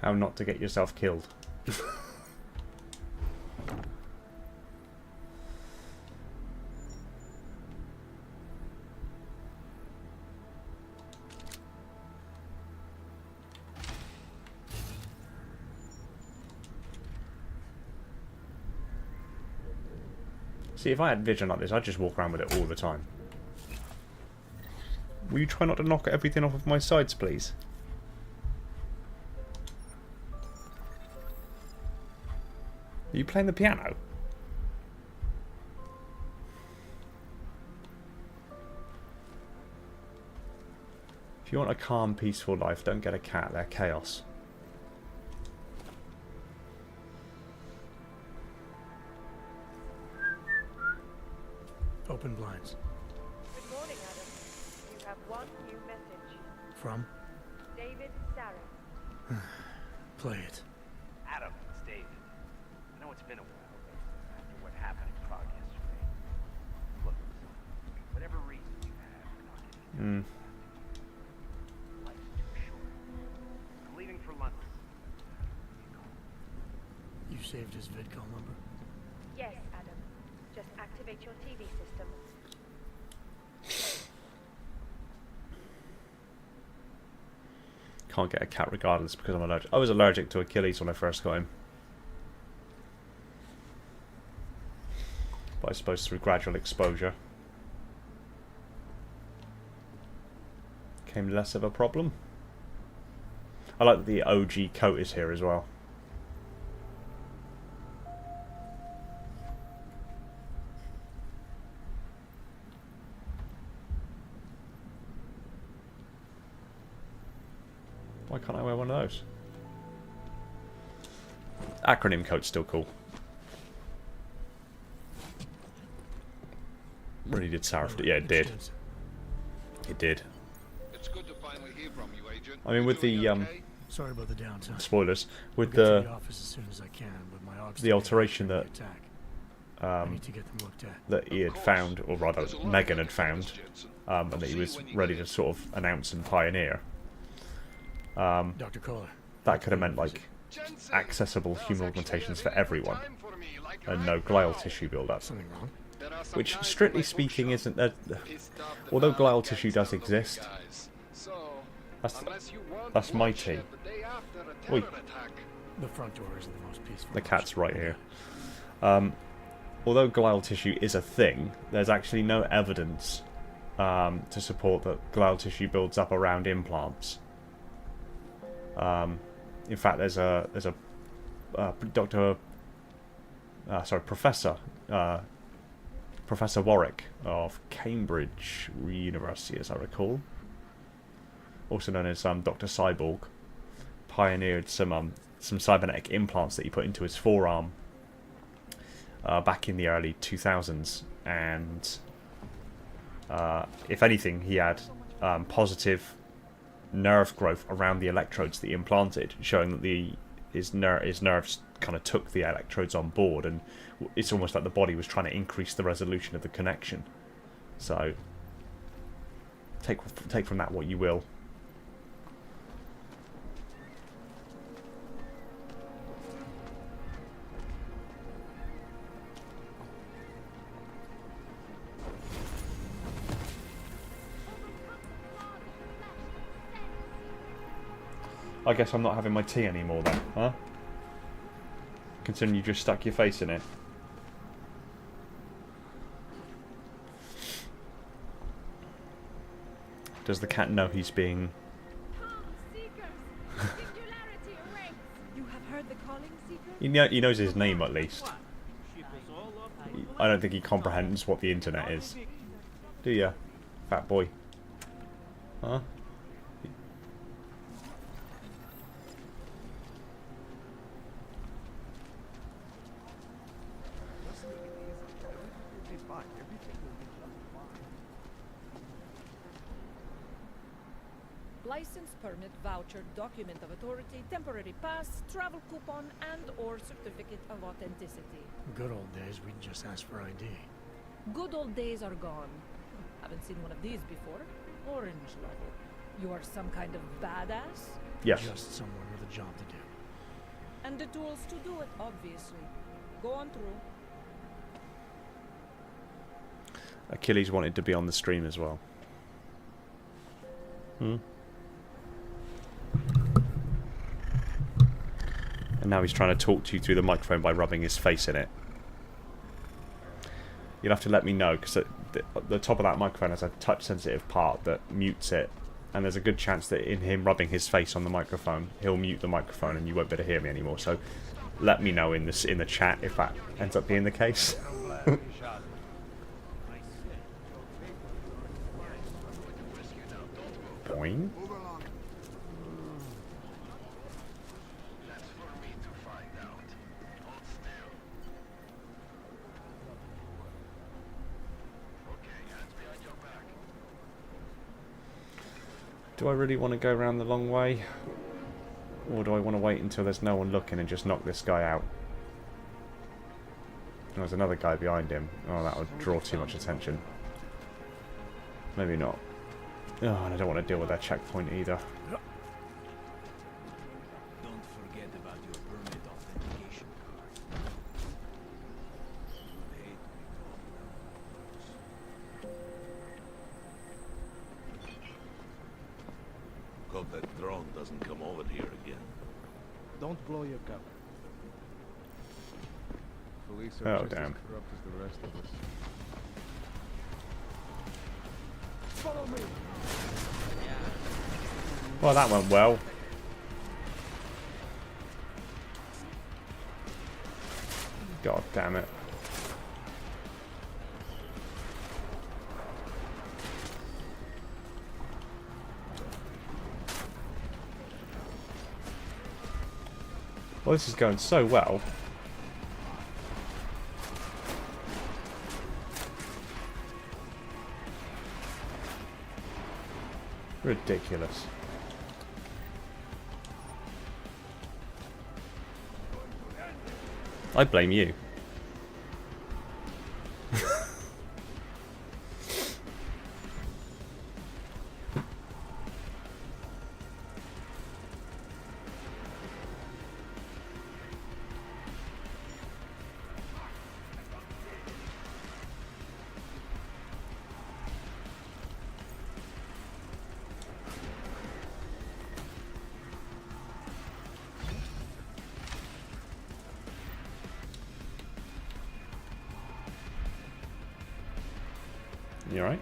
How not to get yourself killed. See, if I had vision like this, I'd just walk around with it all the time. Will you try not to knock everything off of my sides, please? Are you playing the piano? If you want a calm, peaceful life, don't get a cat. They're chaos.
Open blinds.
Good morning, Adam. You have one new message.
From?
David Sarah.
Play it.
Adam, it's David. I know it's been a while, but after what happened in
saved his vidcall number?
Yes, Adam. Just activate your TV system.
Can't get a cat regardless because I'm allergic. I was allergic to Achilles when I first got him. But I suppose through gradual exposure came less of a problem. I like that the OG coat is here as well. Why can't I wear one of those? Acronym coat's still cool. Really did sour. Yeah, it did. It did.
It's good to finally hear from you, Agent.
I mean, with the
sorry about the downtime.
Spoilers. With
I'll get to
the
the office as soon as I can, but my
the alteration that
I need to get them looked at.
that he had found, or rather Megan had found, and that he was ready to sort of announce and pioneer.
Dr. Kohler.
That could have meant like accessible human augmentations for everyone, and no glial tissue build-up.
Something wrong?
Which, strictly speaking, isn't there. Although glial tissue does exist, that's my tea. Oi.
The front door is the most peaceful.
The cat's right here. Although glial tissue is a thing, there's actually no evidence to support that glial tissue builds up around implants. In fact, there's a Professor Warwick of Cambridge University, as I recall, also known as Dr. Cyborg, pioneered some cybernetic implants that he put into his forearm back in the early 2000s, and if anything, he had positive nerve growth around the electrodes that he implanted, showing that his nerves kind of took the electrodes on board, and it's almost like the body was trying to increase the resolution of the connection. So take from that what you will. I guess I'm not having my tea anymore then, huh? Considering you just stuck your face in it. Does the cat know he's being...
You have heard the calling, Seeker?
He knows his name at least. I don't think he comprehends what the internet is. Do ya, fat boy? Huh?
License, permit, voucher, document of authority, temporary pass, travel coupon, and or certificate of authenticity.
Good old days, we'd just ask for ID.
Good old days are gone. Haven't seen one of these before. Orange level. You are some kind of badass?
Yes.
Just someone with a job to do.
And the tools to do it, obviously. Go on through.
Achilles wanted to be on the stream as well. And now he's trying to talk to you through the microphone by rubbing his face in it. You'll have to let me know, because the top of that microphone has a touch-sensitive part that mutes it, and there's a good chance that in him rubbing his face on the microphone, he'll mute the microphone and you won't be able to hear me anymore. So let me know in the chat if that ends up being the case. Boing. Do I really want to go around the long way? Or do I want to wait until there's no one looking and just knock this guy out? There's another guy behind him. Oh, that would draw too much attention. Maybe not. Oh, and I don't want to deal with that checkpoint either.
Don't forget about your permit authentication card. town doesn't come over here again.
Don't blow your cover. Police are just as corrupt as the rest of us. Follow me.
Well, that went well. God damn it. Well, this is going so well. Ridiculous. I blame you. You alright?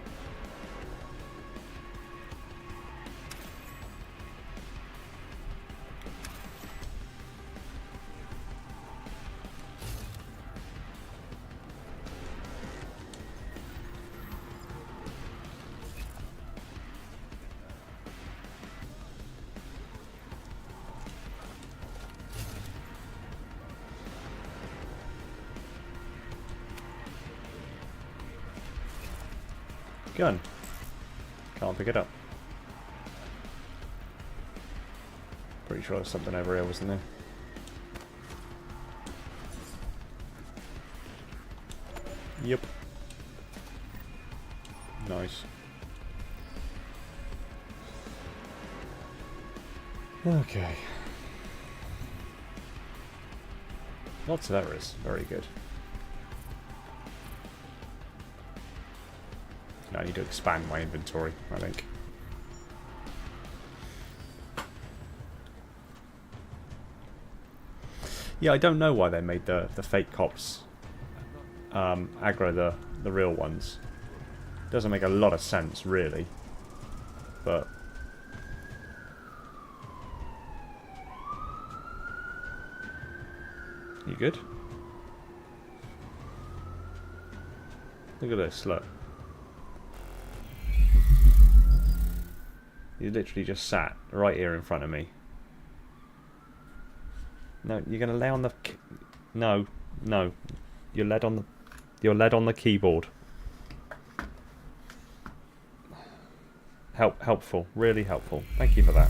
Gun. Can't pick it up. Pretty sure there's something over here, wasn't there? Yep. Nice. Okay. Lots of errors. Very good. I need to expand my inventory, I think. Yeah, I don't know why they made the fake cops aggro the real ones. Doesn't make a lot of sense, really. But you good? Look at this, look. You literally just sat right here in front of me. No, you're gonna lay on the. No, no, you're led on the. You're led on the keyboard. Helpful, really helpful. Thank you for that.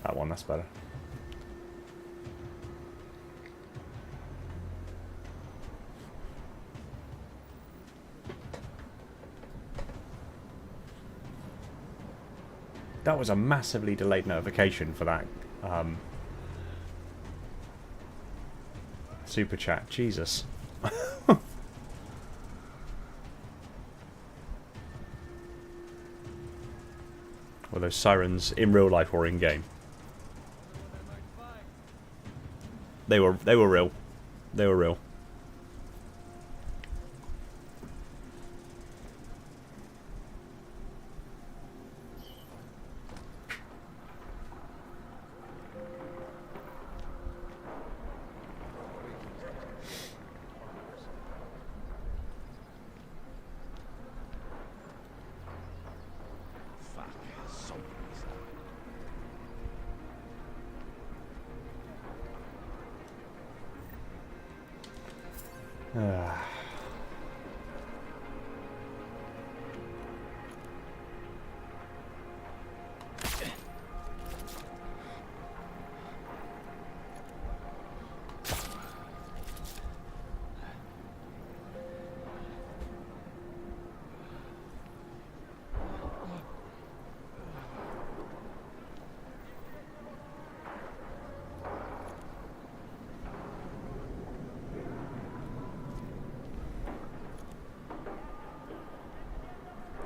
That one, that's better. That was a massively delayed notification for that super chat. Jesus. Well, those sirens in real life or in game? They were real. They were real.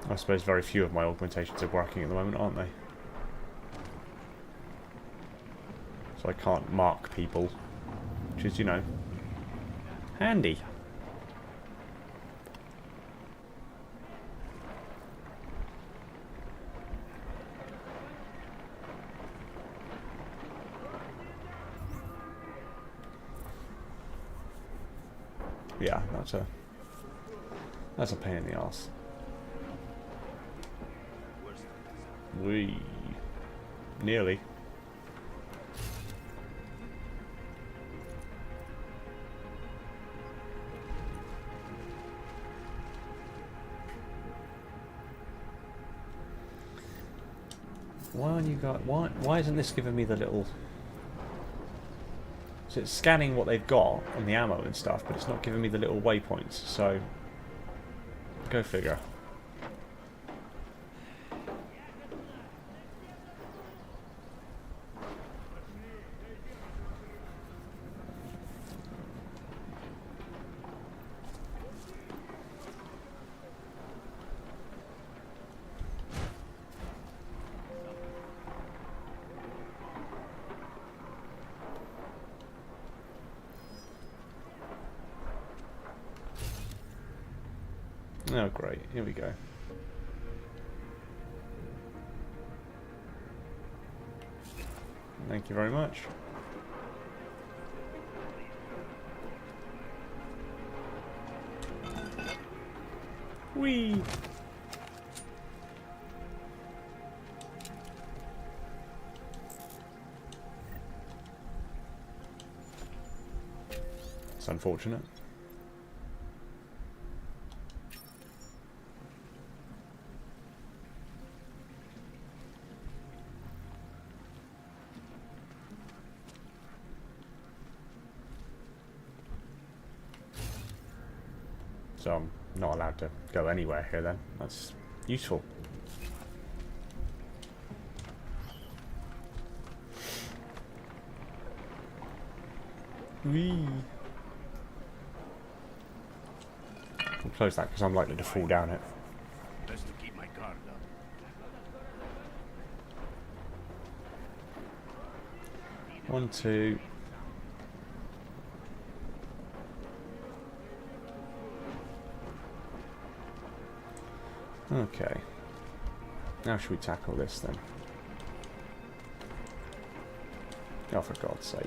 I suppose very few of my augmentations are working at the moment, aren't they? So I can't mark people, which is, you know, handy. Yeah, that's a pain in the arse. Wee. Nearly. Why isn't this giving me the little... So it's scanning what they've got on the ammo and stuff, but it's not giving me the little waypoints, so... Go figure. Oh great, here we go. Thank you very much. Whee! It's unfortunate. So I'm not allowed to go anywhere here then. That's useful. Whee! I'll close that because I'm likely to fall down it.
Best to keep my guard up.
One, two. Okay. Now should we tackle this then? Oh, for God's sake.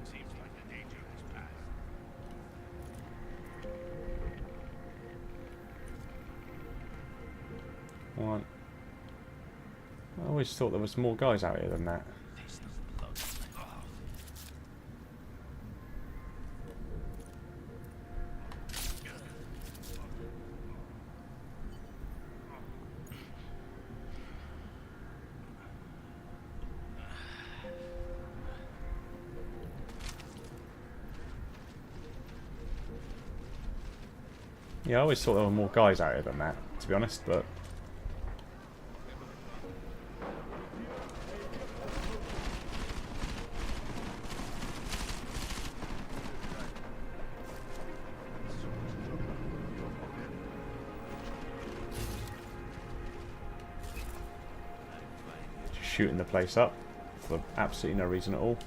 Seems like the danger has passed.
One. I always thought there was more guys out here than that. Yeah, I always thought there were more guys out here than that, to be honest, but... Just shooting the place up for absolutely no reason at all.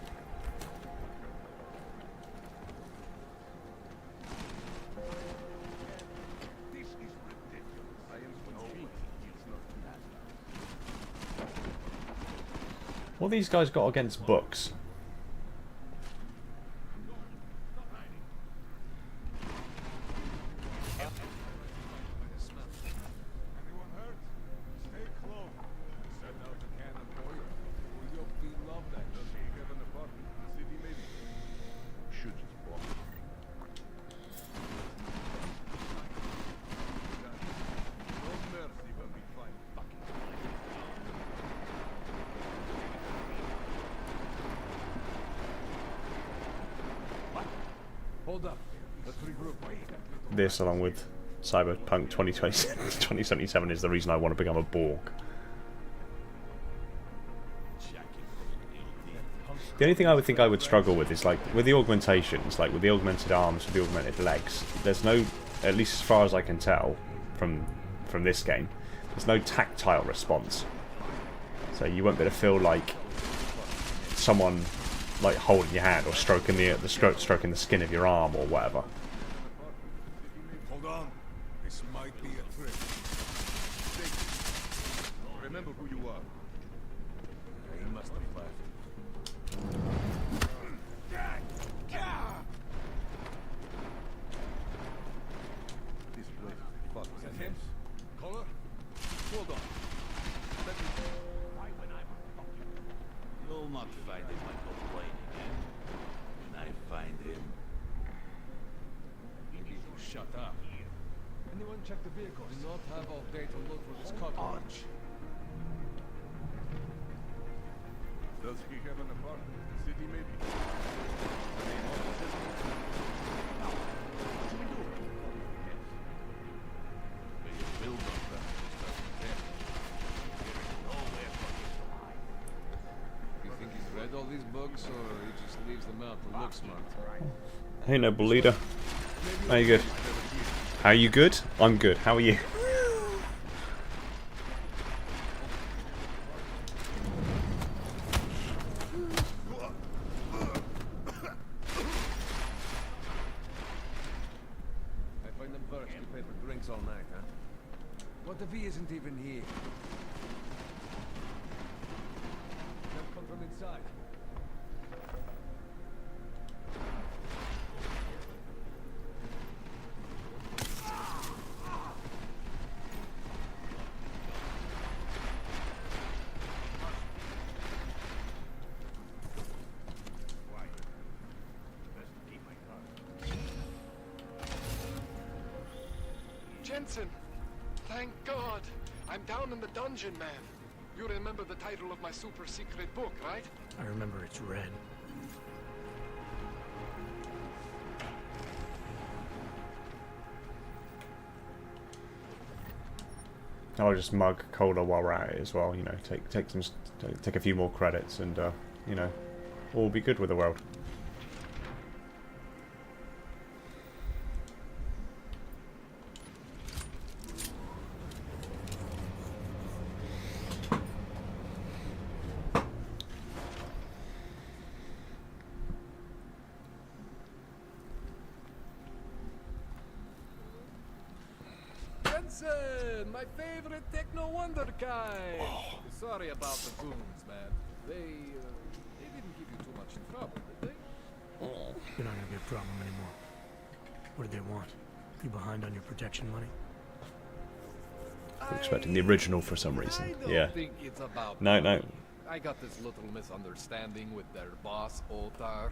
What have these guys got against books?
Hold up. Let's regroup.
This, along with Cyberpunk 2077, is the reason I want to become a Borg. The only thing I would think I would struggle with is like with the augmentations, like with the augmented arms, with the augmented legs. There's no, at least as far as I can tell from this game, there's no tactile response. So you won't be able to feel like someone like holding your hand or stroking stroking the skin of your arm or whatever.
Hold on. This might be a trick.
Remember who you are.
He must have left.
This place is fucked.
Is that him? Caller? Hold on. Let me...
You'll not find him on complaining again. When I find him...
You shut up.
Anyone check the vehicles?
Do not have all day to look for this cockroach.
Does he have an apartment in the city, maybe? The name of the city? Now, what should we do?
Yes. But you will not find him. There is nowhere for him to hide.
You think he's read all these books, or he just leaves them out to look smart?
Hey, noble leader. How you good? How you good? I'm good. How are you?
I find them first. You pay for drinks all night, huh? What if he isn't even here? They'll come from inside.
Jensen! Thank God! I'm down in the dungeon, man. You remember the title of my super secret book, right?
I remember it's red.
I'll just mug Cola while we're at it as well. You know, take a few more credits, and you know, all will be good with the world.
Jensen, my favorite techno wonder kind. Sorry about the goons, man. They didn't give you too much trouble, did they?
You're not gonna be a problem anymore. What do they want? You behind on your protection money?
I'm expecting the original for some reason.
I don't
Yeah.
think it's about
No,
money.
no.
I got this little misunderstanding with their boss, Otar.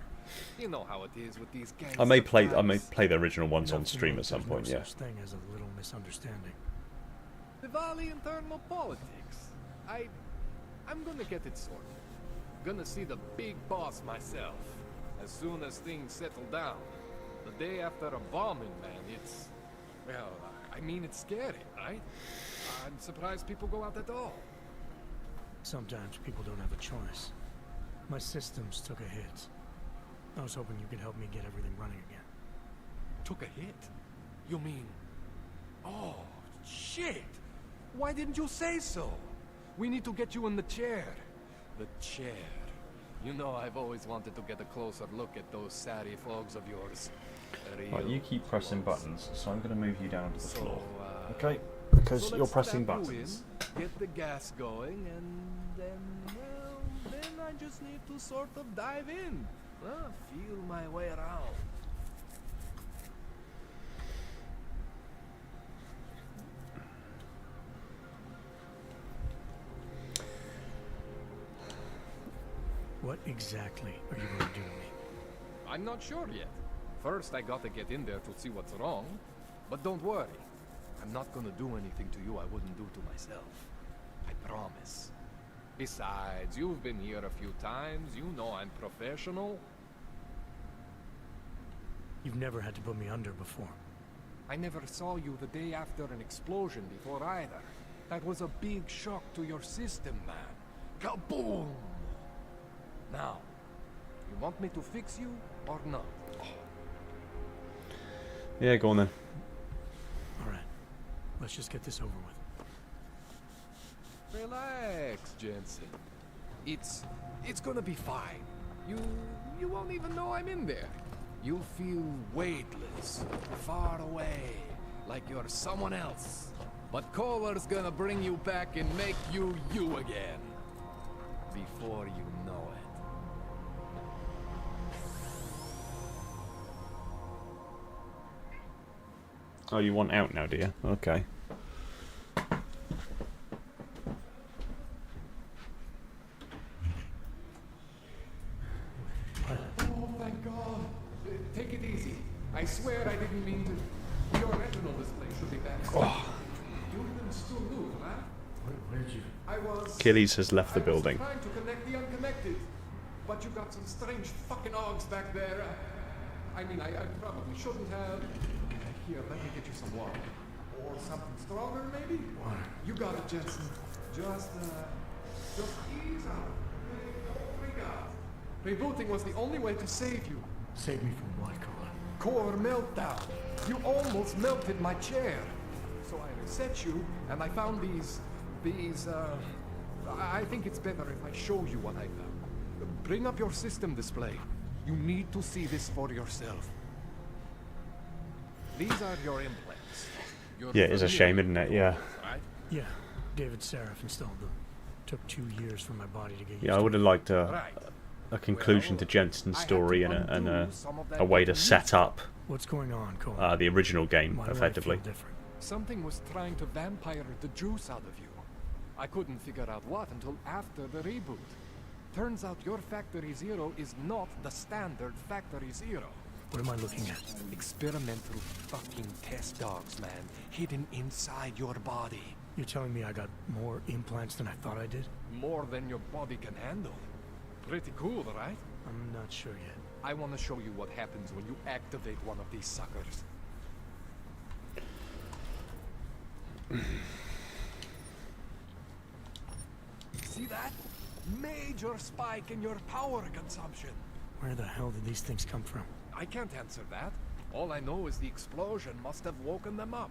You know how it is with these gangs.
I may play
sometimes.
the original ones on
Enough to
stream
know
at some
there's no
point. Yeah.
such thing as a little misunderstanding.
The Valley internal politics. I'm gonna get it sorted. Gonna see the big boss myself. As soon as things settle down. The day after a bombing, man, it's... Well, I mean, it's scary, right? I'm surprised people go out at all.
Sometimes people don't have a choice. My systems took a hit. I was hoping you could help me get everything running again.
Took a hit? You mean... Oh, shit! Why didn't you say so? We need to get you in the chair. The chair. You know I've always wanted to get a closer look at those satty flogs of yours.
Right, you keep pressing buttons, so I'm going to move you down to the floor. Okay?
So
Because you're
let's
pressing
strap you
buttons.
in, get the gas going, and then I just need to sort of dive in. Feel my way around.
What exactly are you going to do to me?
I'm not sure yet. First, I gotta get in there to see what's wrong. But don't worry. I'm not gonna do anything to you I wouldn't do to myself. I promise. Besides, you've been here a few times. You know I'm professional.
You've never had to put me under before.
I never saw you the day after an explosion before either. That was a big shock to your system, man. Kaboom! Now, You want me to fix you or not?
Yeah, go on then.
Alright. Let's just get this over with.
Relax, Jensen. It's gonna be fine. You won't even know I'm in there. You'll feel weightless, far away, like you're someone else. But Kohler's gonna bring you back and make you you again. Before you know it.
Oh, you want out now, do you? Okay.
Oh, thank God. Take it easy. I swear I didn't mean to. Your retinal display should be back.
Oh.
You even still move, huh?
Where did you?
I was...
Achilles has left the building.
I was trying to connect the unconnected. But you got some strange fucking ogs back there. I mean, I probably shouldn't have. Here, let me get you some water. Or something stronger, maybe?
Water.
You got it, Jensen. Just ease out. Don't freak out. Rebooting was the only way to save you.
Save me from what, Kohler?
Core meltdown. You almost melted my chair. So I reset you, and I found these, I think it's better if I show you what I found. Bring up your system display. You need to see this for yourself. These are your implants.
Yeah, it is a shame, isn't it? Yeah.
Right?
Yeah, David Seraph installed them. Took 2 years for my body to get used
Yeah, I would have liked a conclusion to Jensen's story and a way to set up
What's going on, Kohler?
the original game,
Why do I
effectively.
feel different?
Something was trying to vampire the juice out of you. I couldn't figure out what until after the reboot. Turns out your Factory Zero is not the standard Factory Zero.
What am I looking at?
Experimental fucking test dogs, man. Hidden inside your body.
You're telling me I got more implants than I thought I did?
More than your body can handle. Pretty cool, right?
I'm not sure yet.
I want to show you what happens when you activate one of these suckers. See that? Major spike in your power consumption.
Where the hell did these things come from?
I can't answer that. All I know is the explosion must have woken them up.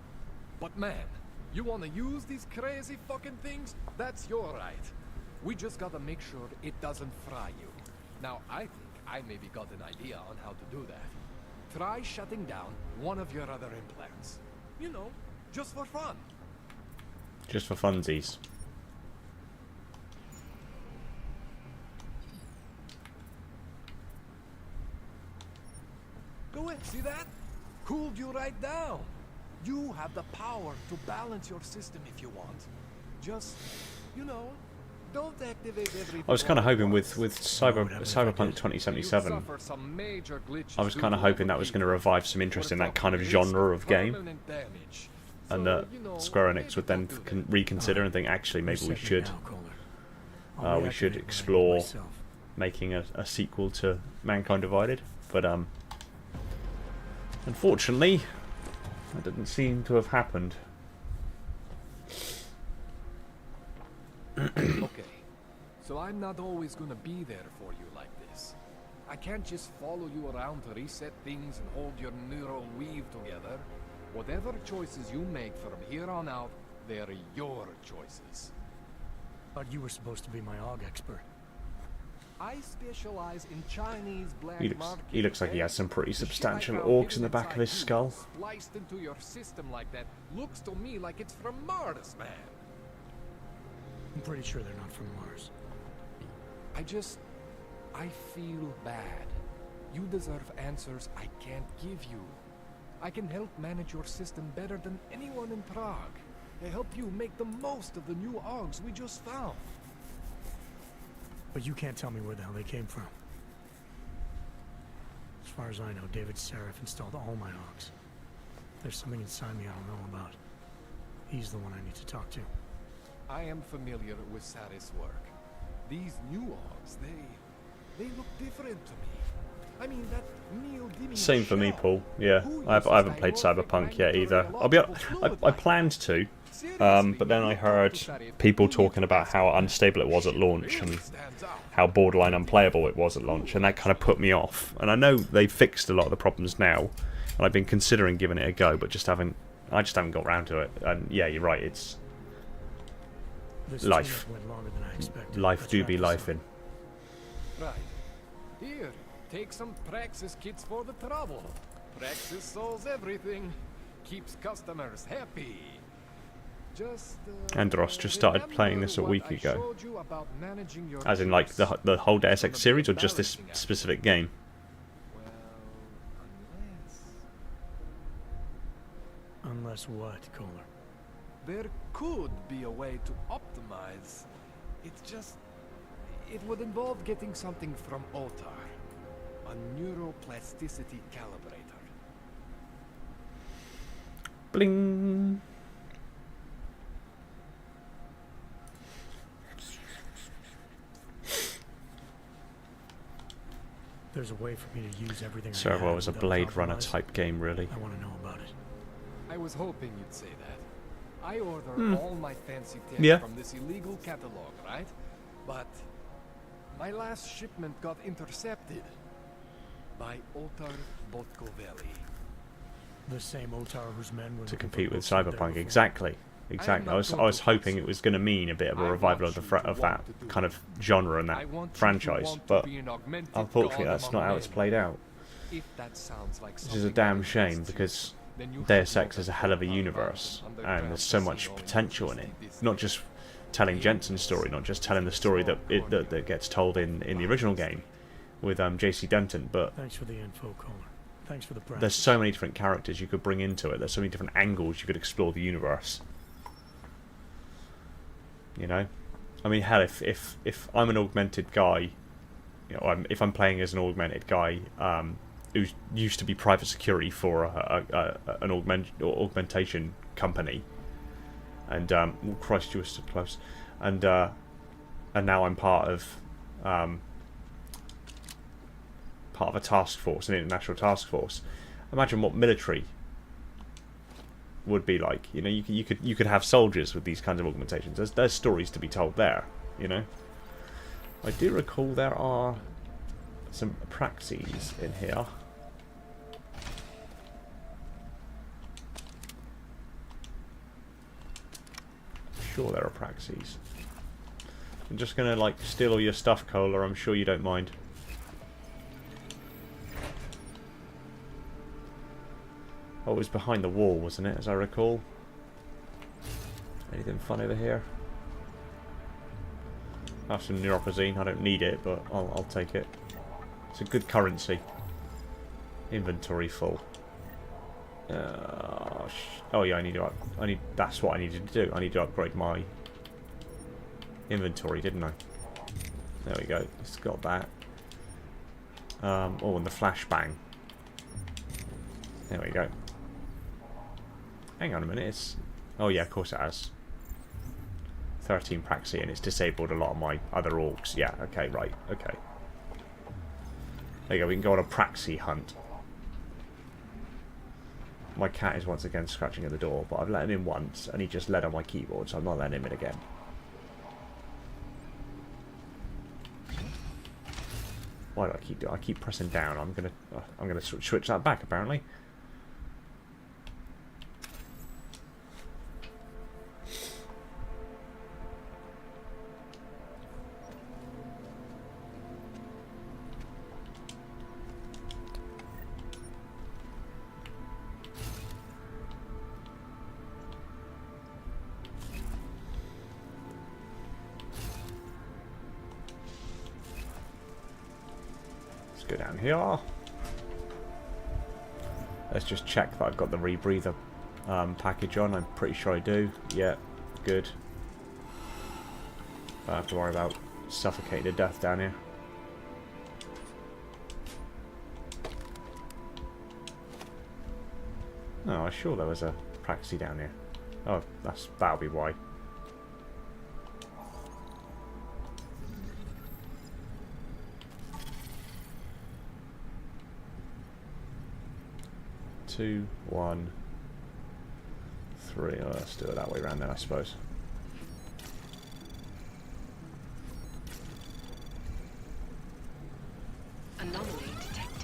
But man, you want to use these crazy fucking things? That's your right. We just gotta make sure it doesn't fry you. Now, I think I maybe got an idea on how to do that. Try shutting down one of your other implants. You know, just for fun.
Just for funsies.
Go ahead, see that? Cooled you right down. You have the power to balance your system if you want. Just, you know, don't activate everything.
I was kind of hoping with Cyberpunk 2077, I was kind of hoping that was going to revive some interest in that kind of genre of game, and that Square Enix would then reconsider and think, actually, maybe we should explore making a sequel to Mankind Divided. But unfortunately, that didn't seem to have happened.
Okay, so I'm not always gonna be there for you like this. I can't just follow you around to reset things and hold your neural weave together. Whatever choices you make from here on out, they're your choices.
Thought you were supposed to be my AUG expert.
I specialize in Chinese black market.
He looks like he has some pretty substantial orcs in the back of his skull.
Spliced into your system like that looks to me like it's from Mars, man.
I'm pretty sure they're not from Mars.
I feel bad. You deserve answers I can't give you. I can help manage your system better than anyone in Prague. I help you make the most of the new AUGs we just found.
But you can't tell me where the hell they came from. As far as I know, David Seraph installed all my AUGs. There's something inside me I don't know about. He's the one I need to talk to.
I am familiar with Sarah's work. These new AUGs, they look different to me. I mean, that neodymium
Same for me, Paul. Yeah, I haven't played Cyberpunk yet either. I planned to, but then I heard people talking about how unstable it was at launch, and how borderline unplayable it was at launch, and that kind of put me off. And I know they've fixed a lot of the problems now, and I've been considering giving it a go, but I just haven't got round to it. And yeah, you're right, it's life. Life do be life in.
Right. Here, take some Praxis kits for the trouble. Praxis solves everything. Keeps customers happy. Just,
Andros just started playing this a week ago. As in, like, the whole Deus Ex series, or just this specific game?
Unless what, Kohler?
There could be a way to optimize. It's just... It would involve getting something from Otar. A neuroplasticity calibrator.
Bling!
There's a way for me to use everything.
So well, it was a Blade Runner type game, really.
I want to know about it.
I was hoping you'd say that. I order all my fancy tech from this illegal catalog, right? But my last shipment got intercepted by Otar Botkovelli.
The same Otar whose men were
to compete with Cyberpunk. Exactly. I was hoping it was going to mean a bit of a revival of that kind of genre and that franchise, but unfortunately that's not how it's played out. Which is a damn shame, because Deus Ex is a hell of a universe and there's so much potential in it. Not just telling Jensen's story, not just telling the story that gets told in the original game with JC Denton, but
thanks for the info, Kohler. Thanks for the practice.
There's so many different characters you could bring into it. There's so many different angles you could explore the universe. You know, I mean, hell, if I'm an augmented guy, you know, if I'm playing as an augmented guy who used to be private security for an augmentation company, and oh Christ, you were so close, and now I'm part of a task force, an international task force. Imagine what military would be like. You know, you could have soldiers with these kinds of augmentations. There's stories to be told there. You know, I do recall there are some praxis in here. Sure, there are praxis. I'm just gonna like steal all your stuff, Kohler. I'm sure you don't mind. Oh, it was behind the wall, wasn't it, as I recall? Anything fun over here? I have some neuropozyne. I don't need it, but I'll take it. It's a good currency. Inventory full. Oh yeah, that's what I needed to do. I need to upgrade my inventory, didn't I? There we go. It's got that. Oh, and the flashbang. There we go. Hang on a minute, it's... Oh yeah, of course it has. 13 praxi, and it's disabled a lot of my other orcs. Yeah, okay, right, okay. There you go, we can go on a praxi hunt. My cat is once again scratching at the door, but I've let him in once, and he just led on my keyboard, so I'm not letting him in again. Why do I keep doing? I keep pressing down. I'm gonna switch that back apparently. Go down here. Let's just check that I've got the rebreather package on. I'm pretty sure I do. Yeah, good. Don't have to worry about suffocating to death down here. Oh, I'm sure there was a praxi down here. Oh, that'll be why. Two, 1, 3. Oh, let's do it that way around then, I suppose.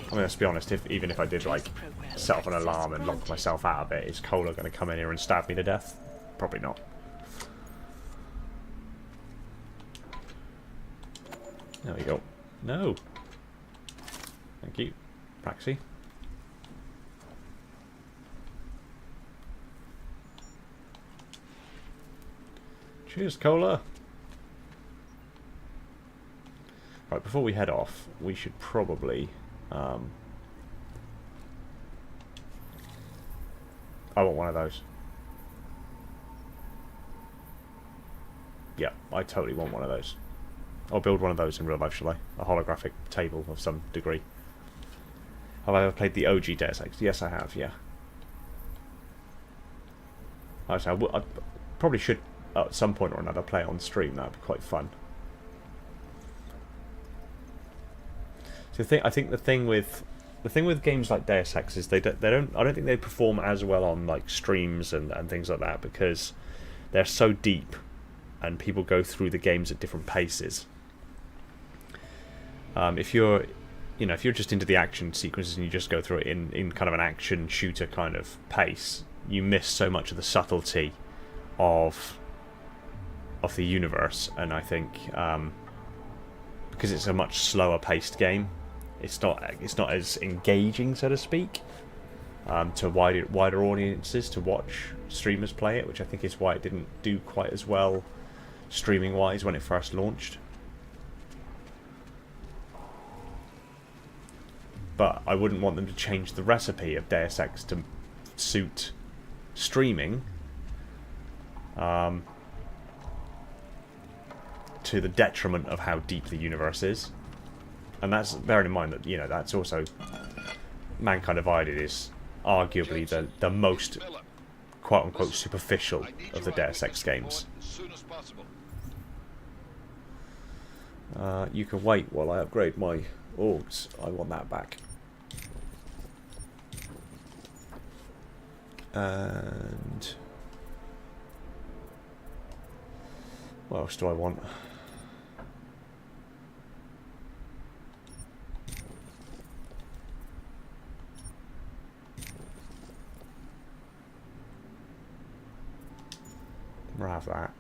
I mean, let's be honest, even if I did, like, set off an alarm and lock myself out of it, is Cola going to come in here and stab me to death? Probably not. There we go. No! Thank you, Praxi. Cheers, Cola! Right, before we head off, we should probably... I want one of those. Yeah, I totally want one of those. I'll build one of those in real life, shall I? A holographic table of some degree. Have I ever played the OG Deus Ex? Yes, I have, yeah. I probably should, at some point or another, play it on stream. That would be quite fun. So I think the thing with games like Deus Ex is I don't think they perform as well on like streams and things like that, because they're so deep and people go through the games at different paces. If you're just into the action sequences and you just go through it in kind of an action shooter kind of pace, you miss so much of the subtlety of the universe. And I think because it's a much slower paced game, it's not as engaging, so to speak, to wider audiences to watch streamers play it, which I think is why it didn't do quite as well streaming wise when it first launched. But I wouldn't want them to change the recipe of Deus Ex to suit streaming, to the detriment of how deep the universe is. And that's bearing in mind that, you know, that's also Mankind Divided is arguably the most quote unquote superficial of the Deus Ex games. You can wait while I upgrade my orbs. I want that back. And what else do I want? We'll have that.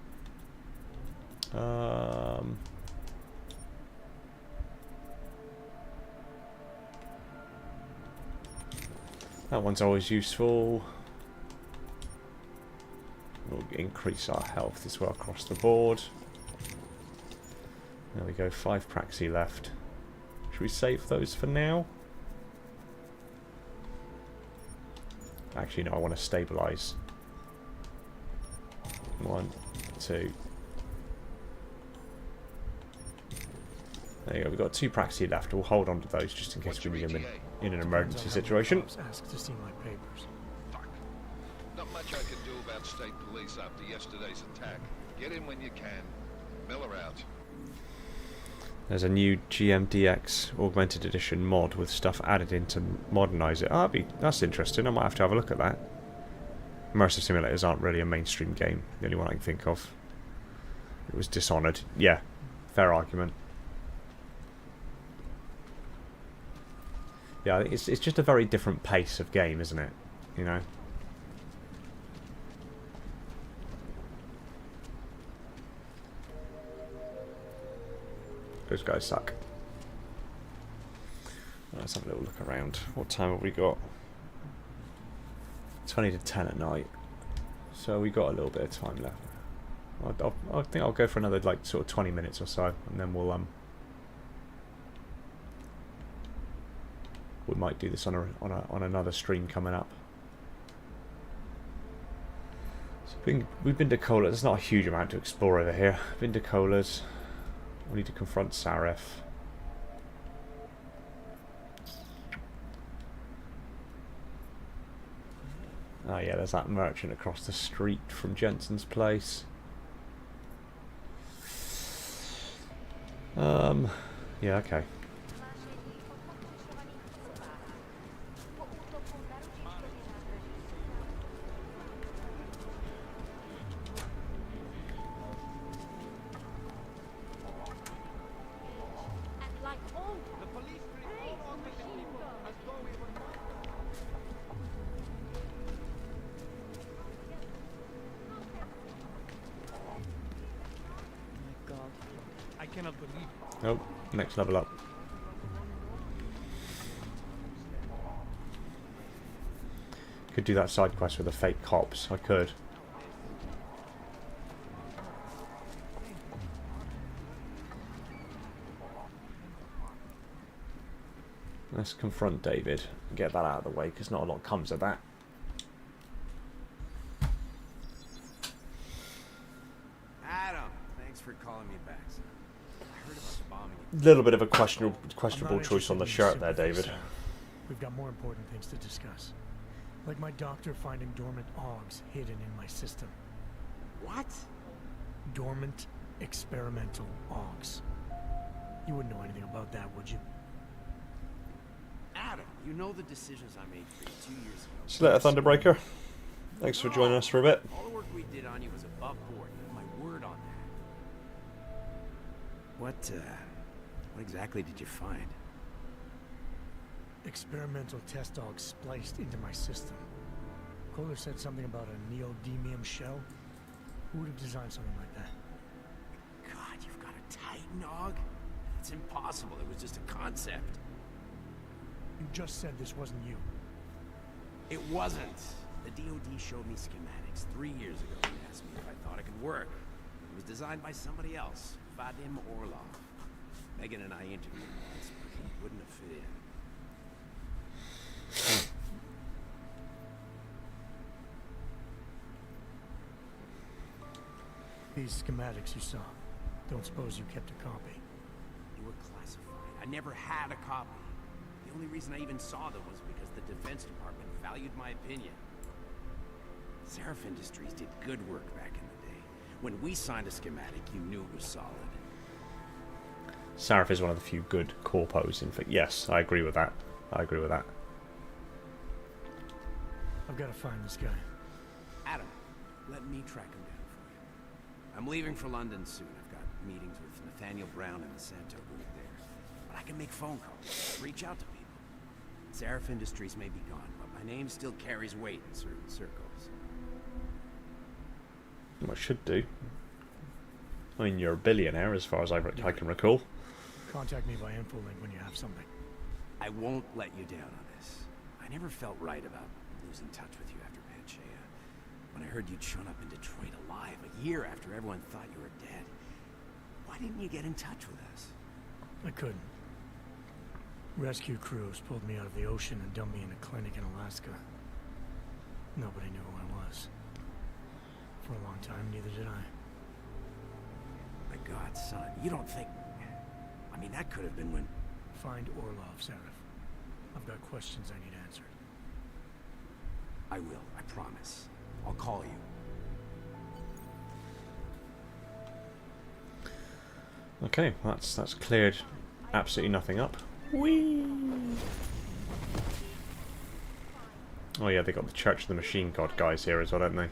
That one's always useful. We'll increase our health as well across the board. There we go, 5 Praxi left. Should we save those for now? Actually, no, I want to stabilise. 1, 2. There you go, we've got 2 Praxi left. We'll hold on to those just in case we need them in an emergency situation.
Asked to see my papers.
Not much I can do about state police after yesterday's attack. Get in when you can. Miller out.
There's a new GMDX Augmented Edition mod with stuff added in to modernise it. That's interesting. I might have to have a look at that. Immersive simulators aren't really a mainstream game. The only one I can think of. It was Dishonored. Yeah, fair argument. Yeah, it's just a very different pace of game, isn't it? You know? Those guys suck. Let's have a little look around. What time have we got? 20 to 10 at night. So we got a little bit of time left. I think I'll go for another like sort of 20 minutes or so, and then we'll we might do this on another stream coming up. So we've been to Cola. There's not a huge amount to explore over here. Been to Cola's. We need to confront Saref. Oh yeah, there's that merchant across the street from Jensen's place. Yeah, okay.
cannot believe it.
Oh, next level up. Could do that side quest with the fake cops. I could. Let's confront David and get that out of the way, because not a lot comes of that.
Adam, thanks for calling me back, son. I heard about the bombing.
Little bit of a questionable choice on the shirt there, David.
We've got more important things to discuss. Like my doctor finding dormant OGs hidden in my system.
What?
Dormant experimental OGs. You wouldn't know anything about that, would you?
Adam, you know the decisions I made for you 2 years ago.
Slater Thunderbreaker, thanks for joining us for a bit.
All the work we did on you was above board. You have my word on that. What exactly did you find?
Experimental test dogs spliced into my system. Kohler said something about a neodymium shell. Who would have designed something like that?
God, you've got a Titan Og? It's impossible. It was just a concept.
You just said this wasn't you.
It wasn't. The DoD showed me schematics 3 years ago. He asked me if I thought it could work. It was designed by somebody else, Vadim Orlov. Megan and I interviewed him once, but he wouldn't have fit in.
These schematics you saw, don't suppose you kept a copy?
They were classified. I never had a copy. The only reason I even saw them was because the Defense Department valued my opinion. Seraph Industries did good work back in the day. When we signed a schematic, you knew it was solid.
Seraph is one of the few good corpos. In fact, yes, I agree with that. I agree with that.
I've got to find this guy.
Adam, let me track him down for you. I'm leaving for London soon. I've got meetings with Nathaniel Brown and the Santo group there. But I can make phone calls, reach out to people. Seraph Industries may be gone, but my name still carries weight in certain circles.
Well, it should do. I mean, you're a billionaire as far as I can recall.
Contact me by infolink when you have something.
I won't let you down on this. I never felt right about losing touch with you after Panchaea. When I heard you'd shown up in Detroit alive a year after everyone thought you were dead. Why didn't you get in touch with us?
I couldn't. Rescue crews pulled me out of the ocean and dumped me in a clinic in Alaska. Nobody knew who I was. For a long time, neither did I.
My God, son, you don't think... I mean, that could have been when...
Find Orlov, Seraph. I've got questions I need answered.
I will, I promise. I'll call you.
Okay, that's cleared absolutely nothing up. Whee! Oh yeah, they got the Church of the Machine God guys here as well, don't they?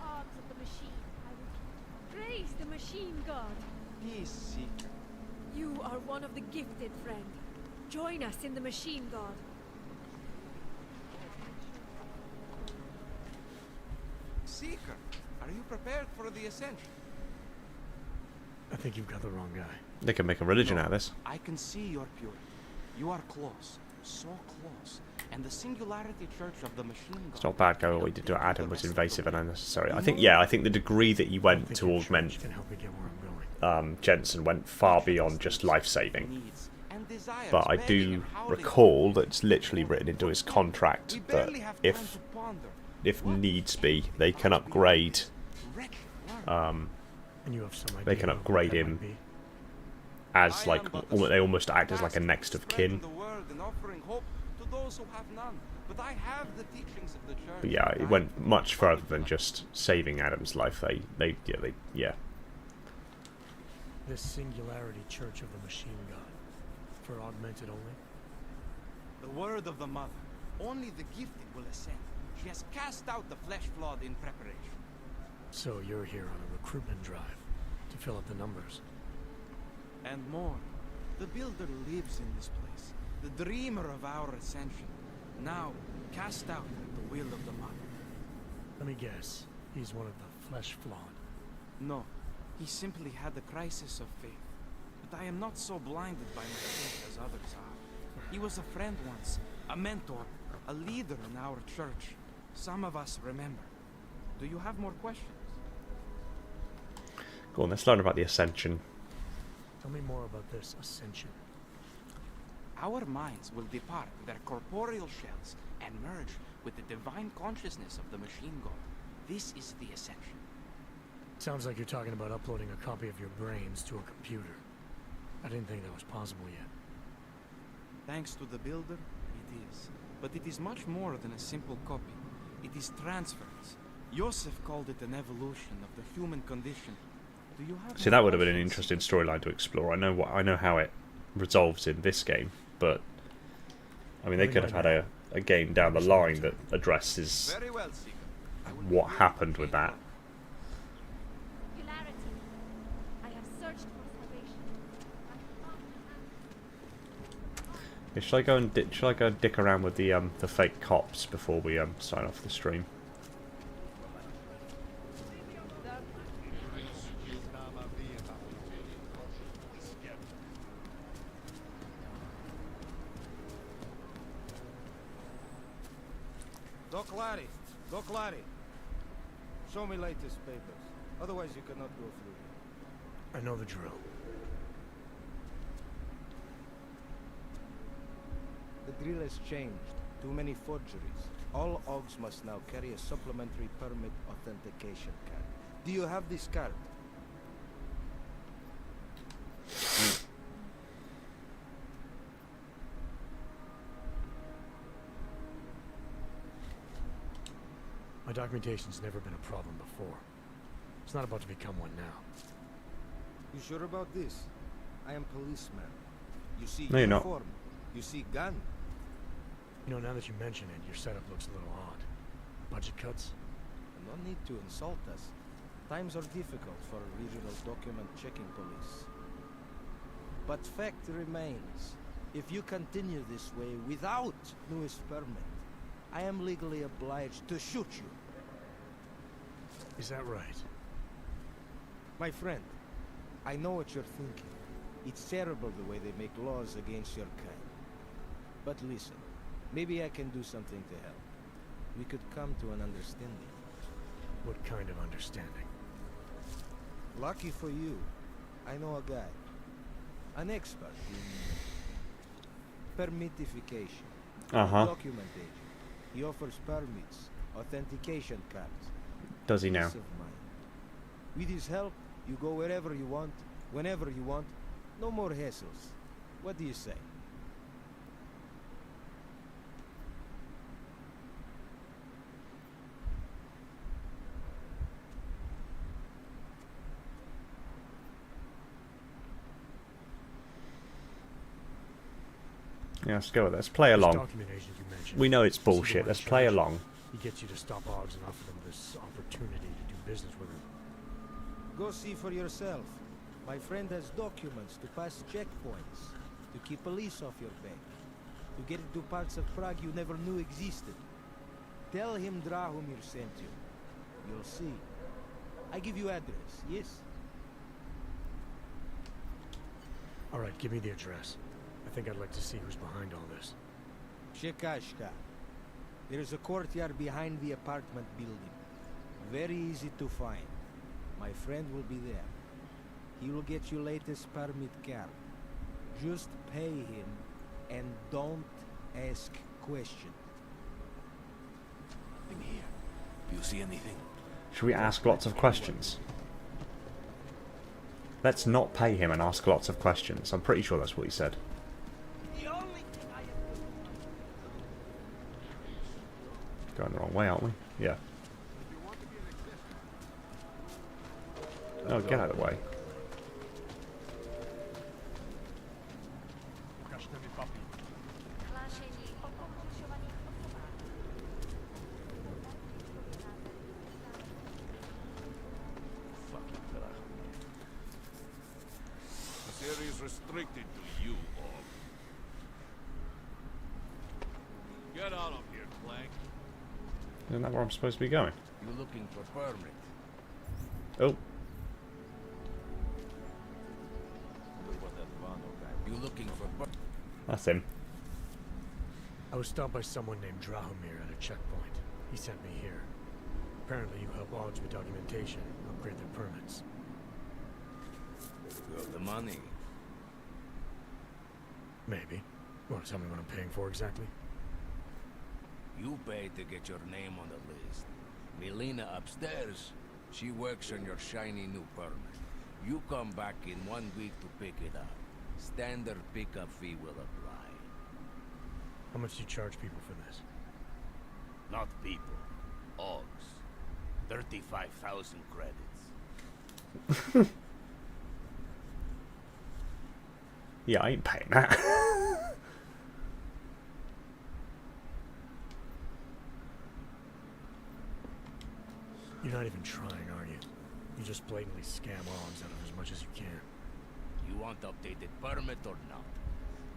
Praise the machine god.
Peace seeker.
You are one of the gifted, friend. Join us in the machine god.
Seeker, are you prepared for the ascension?
I think you've got the wrong guy.
They can make a religion out of this.
I can see your purity. You are close, so close. And the Singularity Church of the Machine God.
It's not bad, go. What he did to Adam was invasive and unnecessary. I think the degree that he went to augment Jensen went far beyond just life-saving. But I do recall that it's literally written into his contract that if needs be, they can upgrade. They can upgrade him as like they almost act as like a next of kin. But yeah, it went much further than just saving Adam's life. Yeah.
This Singularity Church of the Machine God. For augmented only?
The word of the Mother. Only the gifted will ascend. She has cast out the flesh-flawed in preparation.
So you're here on a recruitment drive to fill up the numbers.
And more. The Builder lives in this place. The dreamer of our ascension. Now, cast out at the will of the Mother.
Let me guess. He's one of the flesh-flawed.
No. He simply had the crisis of faith. but I am not so blinded by my faith as others are. He was a friend once, a mentor, a leader in our church. Some of us remember. Do you have more questions?
Go on, let's learn about the Ascension.
Tell me more about this ascension.
Our minds will depart their corporeal shells and merge with the divine consciousness of the machine god. This is the ascension.
Sounds like you're talking about uploading a copy of your brains to a computer. I didn't think that was possible yet.
Thanks to the builder, it is. But it is much more than a simple copy. It is transference. Joseph called it an evolution of the human condition. Do you have
See, that would have been an interesting storyline to explore. I know how it resolves in this game, but I mean, they could have had a game down the line that addresses what happened with that.
I have searched for salvation.
Yeah, shall I go and dick around with the fake cops before we sign off the stream?
Doc Larry. Show me latest papers. Otherwise you cannot go through.
I know the drill.
The drill has changed. Too many forgeries. All OGs must now carry a supplementary permit authentication card. Do you have this card?
My documentation's never been a problem before. It's not about to become one now.
You sure about this? I am policeman. You see
No, you're not.
uniform. You see gun.
You know, now that you mention it, your setup looks a little odd. Budget cuts?
No need to insult us. Times are difficult for a regional document checking police. But fact remains, if you continue this way without newest permit, I am legally obliged to shoot you.
Is that right?
My friend, I know what you're thinking. It's terrible the way they make laws against your kind. But listen, maybe I can do something to help. We could come to an understanding.
What kind of understanding?
Lucky for you, I know a guy. An expert in permitification. Document agent. He offers permits, authentication cards.
Does he now?
Peace of mind. With his help, you go wherever you want, whenever you want. No more hassles. What do you say?
Yeah, let's go with it. Let's play along. We know it's bullshit. Let's play along.
He gets you to stop OGs and offer them this opportunity to do business with him.
Go see for yourself. My friend has documents to pass checkpoints, to keep police off your back, to get into parts of Prague you never knew existed. Tell him Drahomir sent you. You'll see. I give you address, yes?
Alright, give me the address. I think I'd like to see who's behind all this.
Shekashka. There is a courtyard behind the apartment building. Very easy to find. My friend will be there. He will get you latest permit card. Just pay him and don't ask questions.
I'm here. Do you see anything?
Should we ask lots of questions? Let's not pay him and ask lots of questions. I'm pretty sure that's what he said. Going the wrong way, aren't we? Yeah. Oh, get out of the way.
This area is restricted to you, Og. Get out of here, Clank.
Isn't that where I'm supposed to be going?
You're looking for permit.
Oh.
looking for...
That's him.
I was stopped by someone named Drahomir at a checkpoint. He sent me here. Apparently you help Augs with documentation, upgrade their permits.
Got the money.
Maybe. Want to tell me what I'm paying for exactly?
You pay to get your name on the list. Melina upstairs, she works on your shiny new permit. You come back in 1 week to pick it up. Standard pickup fee will apply.
How much do you charge people for this?
Not people. Augs. 35,000 credits.
Yeah, I ain't paying that.
You're not even trying, are you? You just blatantly scam Augs out of as much as you can.
You want updated permit or not?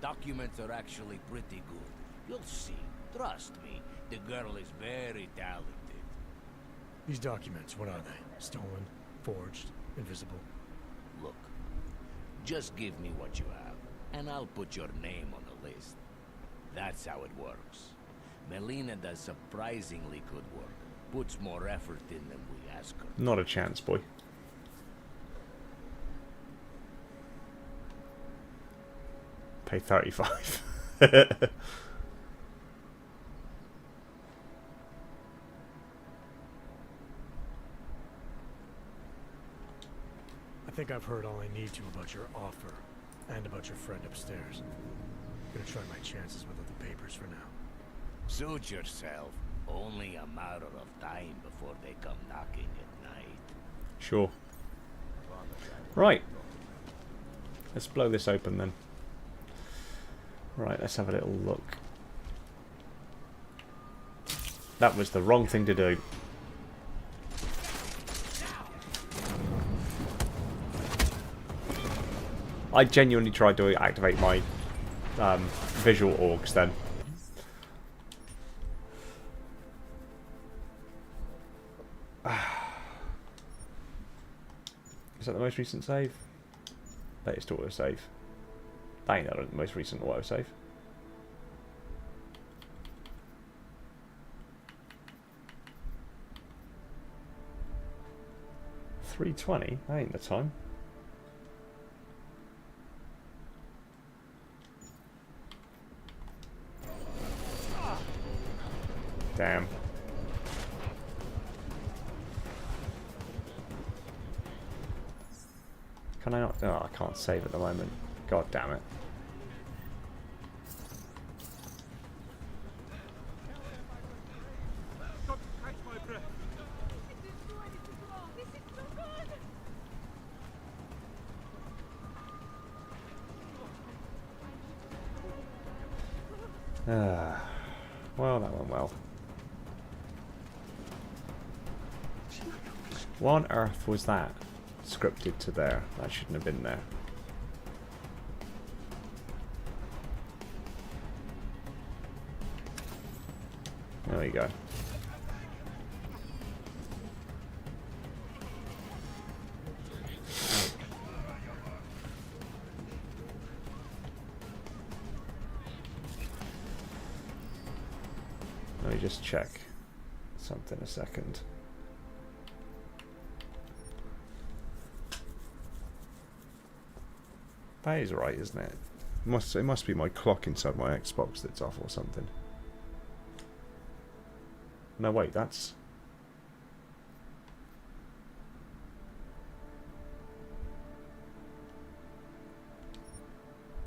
Documents are actually pretty good. You'll see. Trust me. The girl is very talented.
These documents, what are they? Stolen? Forged? Invisible?
Look. Just give me what you have, and I'll put your name on the list. That's how it works. Melina does surprisingly good work. Puts more effort in than we ask her.
Not a chance, boy. Pay 35.
I think I've heard all I need to about your offer, and about your friend upstairs. Gonna try my chances with the papers for now.
Suit yourself. Only a matter of time before they come knocking at night.
Sure. Right. Let's blow this open then. Right, let's have a little look. That was the wrong thing to do. I genuinely tried to activate my visual orgs then. Is that the most recent save? Latest autosave. That ain't the most recent autosave. $320? That ain't the time. Damn. Can I not? Oh, I can't save at the moment. God damn it. Well, that went well. What on earth was that scripted to there? That shouldn't have been there. There we go. Let me just check something a second. That is right, isn't it? It must be my clock inside my Xbox that's off or something. No, wait, that's...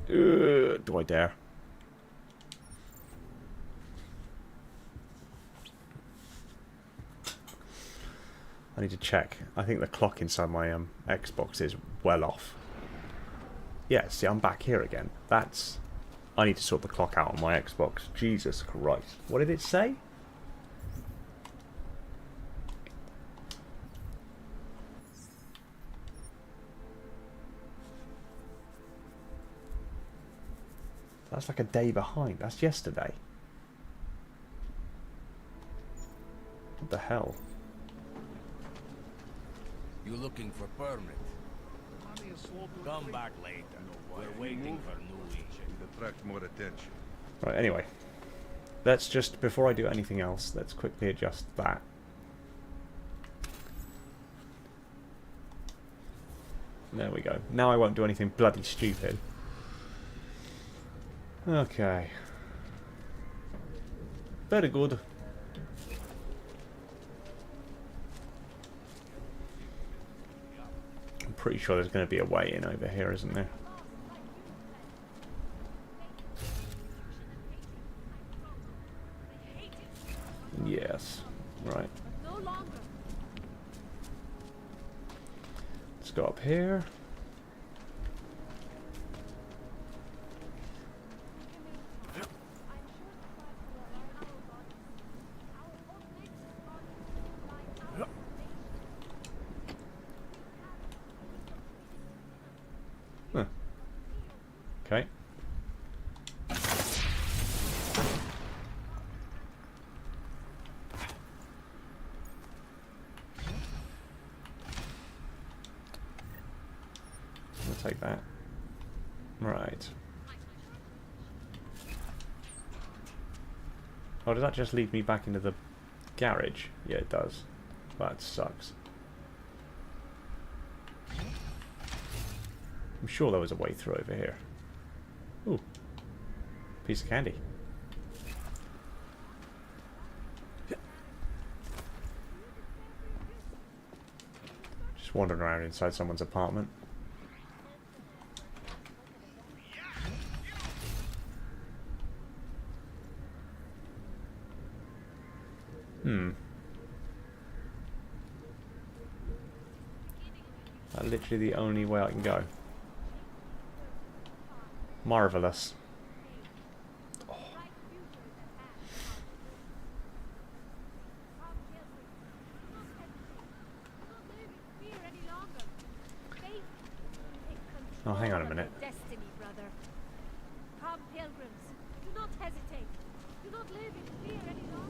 do I dare? I need to check. I think the clock inside my Xbox is well off. Yeah, see, I'm back here again. That's... I need to sort the clock out on my Xbox. Jesus Christ. What did it say? That's like a day behind. That's yesterday. What the hell?
You looking for permit? Come back later. We're waiting for new agent.
It attract more attention.
Right, anyway. Let's just, before I do anything else, let's quickly adjust that. There we go. Now I won't do anything bloody stupid. Okay. Very good. I'm pretty sure there's going to be a way in over here, isn't there? Yes. Right. Let's go up here. Huh. Okay. I'll take that. Right. Oh, does that just lead me back into the garage? Yeah, it does. That sucks. I'm sure there was a way through over here. Ooh. Piece of candy. Just wandering around inside someone's apartment. That's literally the only way I can go. Marvelous. Oh. Oh, hang on a minute.
Destiny, brother. Come, pilgrims. Do not hesitate. Do not live in fear any longer.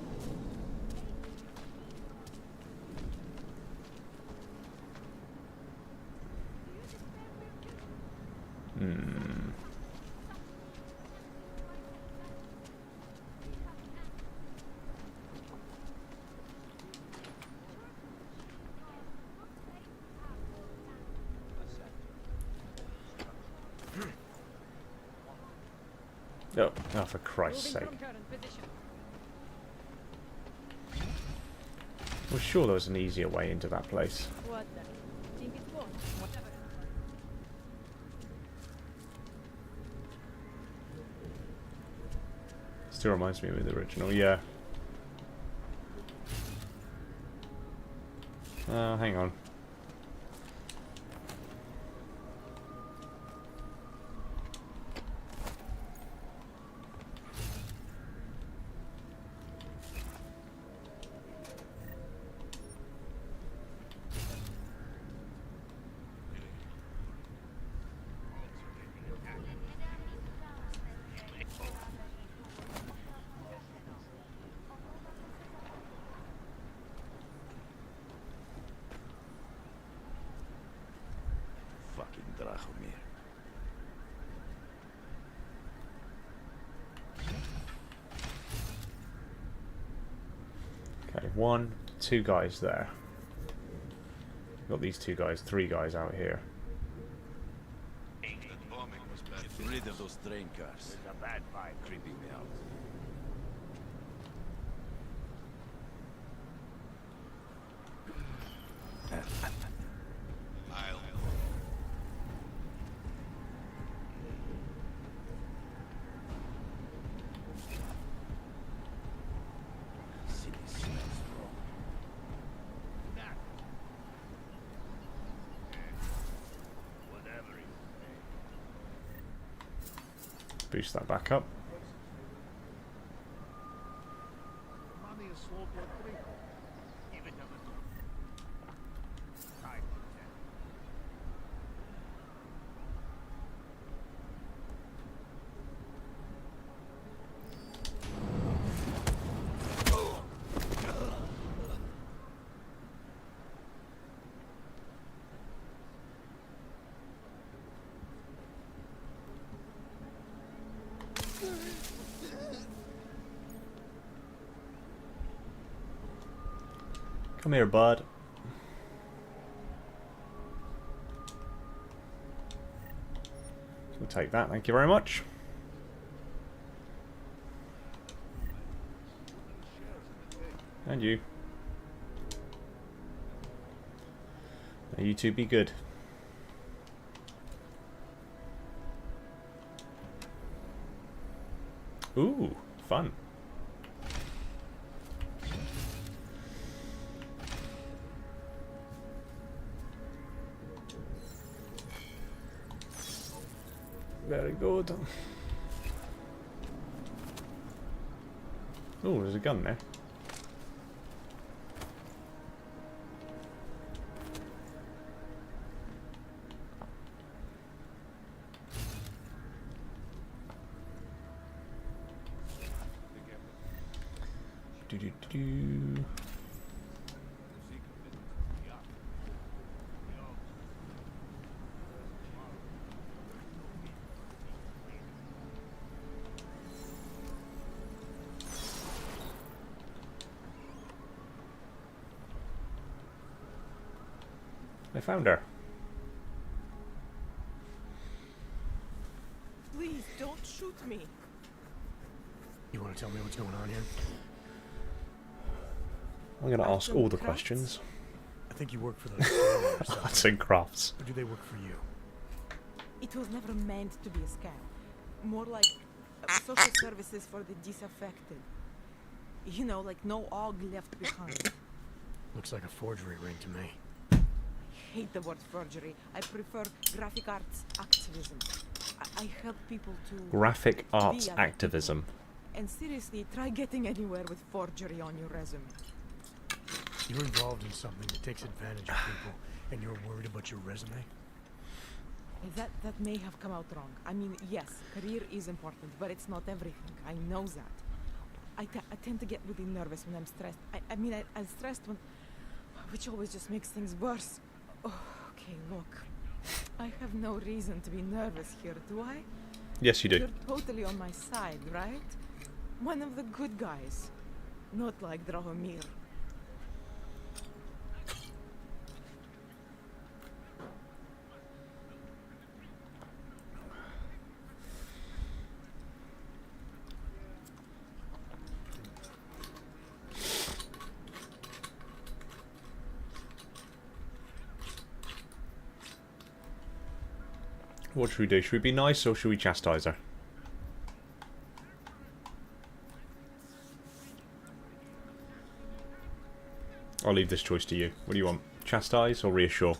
Oh, for Christ's sake. Well, sure there was an easier way into that place.
What the? Think it's worth? Whatever.
Still reminds me of the original, yeah. Hang on. Okay, 1, 2 guys there. Got these 2 guys, 3 guys out here.
Get rid of those train cars. There's a bad vibe creeping me out.
Boost that back up. Come here, bud. We'll take that, thank you very much. And you. Now you two be good. Ooh, fun. Very good. Oh, there's a gun there. Do. I found her.
Please don't shoot me.
You want to tell me what's going on here?
I'm going to ask all the questions.
I think you work for those
Arts and crafts.
Or do they work for you?
It was never meant to be a scam. More like social services for the disaffected. You know, like no og left behind.
Looks like a forgery ring to me.
I hate the word forgery. I prefer graphic arts activism. I help people to...
Graphic arts
be other
activism.
people. And seriously, try getting anywhere with forgery on your resume.
You're involved in something that takes advantage of people, and you're worried about your resume?
That may have come out wrong. I mean, yes, career is important, but it's not everything. I know that. I tend to get really nervous when I'm stressed. I'm stressed when... which always just makes things worse. Oh, okay, look. I have no reason to be nervous here, do I?
Yes, you do.
You're totally on my side, right? One of the good guys. Not like Drahomir.
What should we do? Should we be nice or should we chastise her? I'll leave this choice to you. What do you want? Chastise or reassure?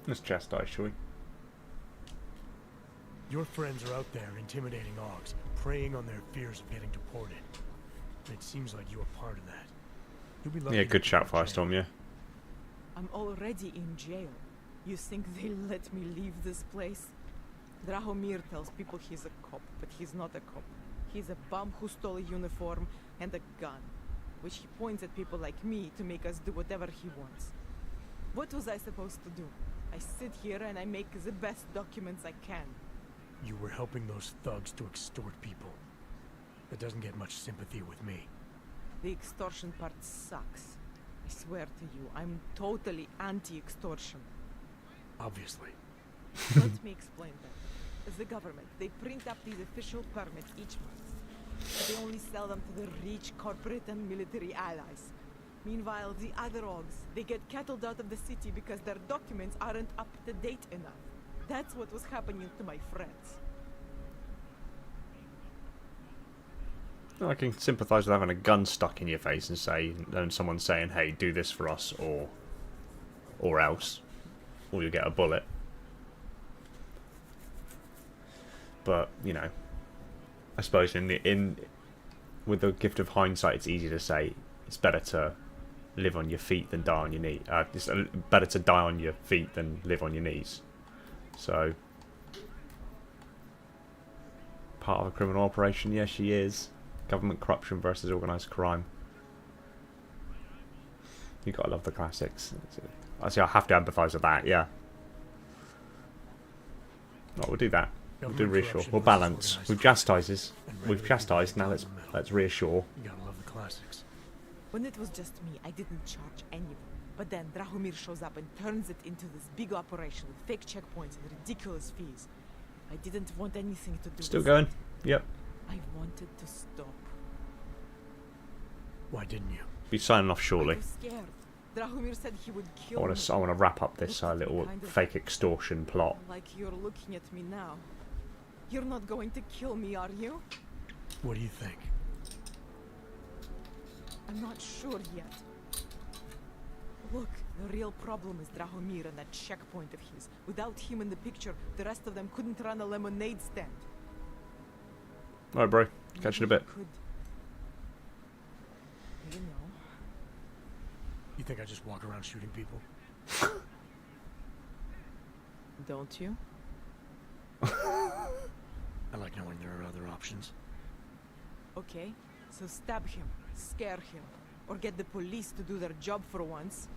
Let's chastise, shall we?
Your friends are out there intimidating Augs, preying on their fears of getting deported. And it seems like you're part of that. You'll be lucky.
Yeah, good shout, Firestorm, yeah.
I'm already in jail. You think they'll let me leave this place? Drahomir tells people he's a cop, but he's not a cop. He's a bum who stole a uniform and a gun, which he points at people like me to make us do whatever he wants. What was I supposed to do? I sit here and I make the best documents I can.
You were helping those thugs to extort people. That doesn't get much sympathy with me.
The extortion part sucks. I swear to you, I'm totally anti-extortion.
Obviously.
Let me explain that. The government, they print up these official permits each month. But they only sell them to the rich corporate and military allies. Meanwhile, the other Augs, they get cattled out of the city because their documents aren't up to date enough. That's what was happening to my friends.
I can sympathise with having a gun stuck in your face and someone saying, "Hey, do this for us," or else, or you'll get a bullet. But you know, I suppose with the gift of hindsight, it's easy to say it's better to live on your feet than die on your knees. It's better to die on your feet than live on your knees. So, part of a criminal operation, yes, she is. Government corruption versus organised crime. You gotta love the classics. I have to empathise with that. Yeah. No, we'll do that. We'll do reassure. We'll balance. We've chastised. Now let's reassure.
You gotta love the classics.
When it was just me, I didn't charge anyone. But then Drahomir shows up and turns it into this big operation with fake checkpoints and ridiculous fees. I didn't want anything to do
Still
with
going?
it.
Yep.
I wanted to stop.
Why didn't you?
Be signing off shortly.
I was scared. Drahomir said he would kill
I
me.
want to wrap up this little
kind of
fake extortion plot.
Like you're looking at me now. You're not going to kill me, are you?
What do you think?
I'm not sure yet. Look, the real problem is Drahomir and that checkpoint of his. Without him in the picture, the rest of them couldn't run a lemonade stand.
Alright, bro. Catch you in a bit.
Could. You know.
You think I just walk around shooting people?
Don't you?
I like knowing there are other options.
Okay, so stab him, scare him, or get the police to do their job for once.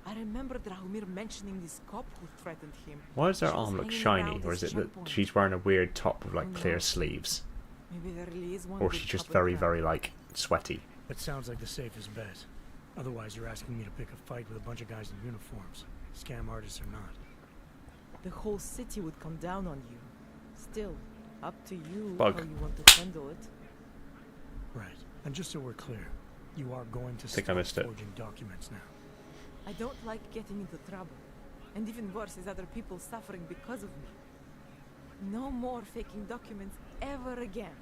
I remember Drahomir mentioning this cop who threatened him.
Why does her
She was
arm look
hanging
shiny?
around
Or
this
is it that
checkpoint.
she's wearing a weird top with like
Who
clear
knows?
sleeves?
Maybe there really is one
Or
good
she's just
cop
very,
around.
very like sweaty.
That sounds like the safest bet. Otherwise, you're asking me to pick a fight with a bunch of guys in uniforms, scam artists or not.
The whole city would come down on you. Still, up to you
Bug.
how you want to handle it.
Right. And just so we're clear, you are going to
Think I
start
missed it.
forging documents now.
I don't like getting into trouble. And even worse is other people suffering because of me. No more faking documents ever again.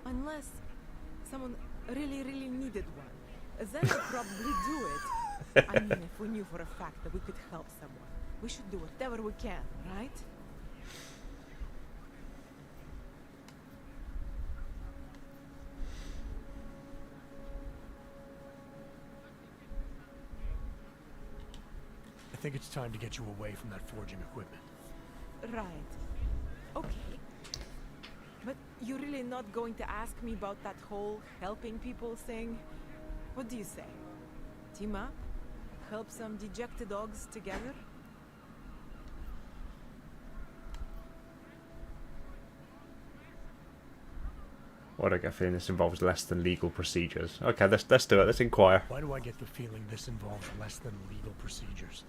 Unless someone really, really needed one. Then I'd probably do it. I mean, if we knew for a fact that we could help someone, we should do whatever we can, right?
I think it's time to get you away from that forging equipment.
Right. Okay. But you're really not going to ask me about that whole helping people thing? What do you say? Team up? Help some dejected dogs together?
Why do I get a feeling this involves less than legal procedures? Okay, let's do it. Let's inquire.
Why do I get the feeling this involves less than legal procedures?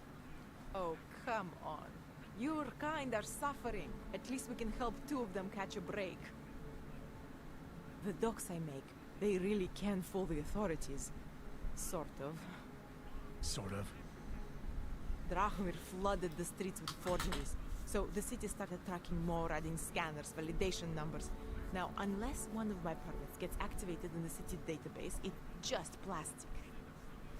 Oh, come on. Your kind are suffering. At least we can help two of them catch a break. The dogs I make, they really can fool the authorities. Sort of.
Sort of.
Drahomir flooded the streets with forgeries. So the city started tracking more, adding scanners, validation numbers. Now, unless one of my permits gets activated in the city database, it's just plastic.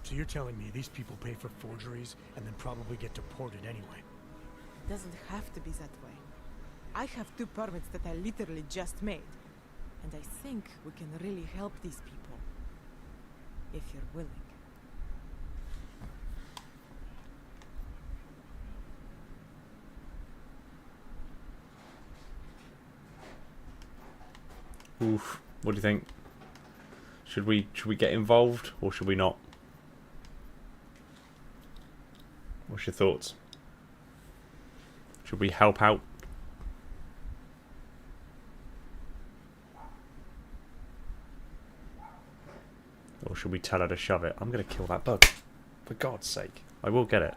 So you're telling me these people pay for forgeries and then probably get deported anyway?
It doesn't have to be that way. I have 2 permits that I literally just made. And I think we can really help these people. If you're willing.
Oof. What do you think? Should we get involved or should we not? What's your thoughts? Should we help out? Or should we tell her to shove it? I'm going to kill that bug. For God's sake. I will get it.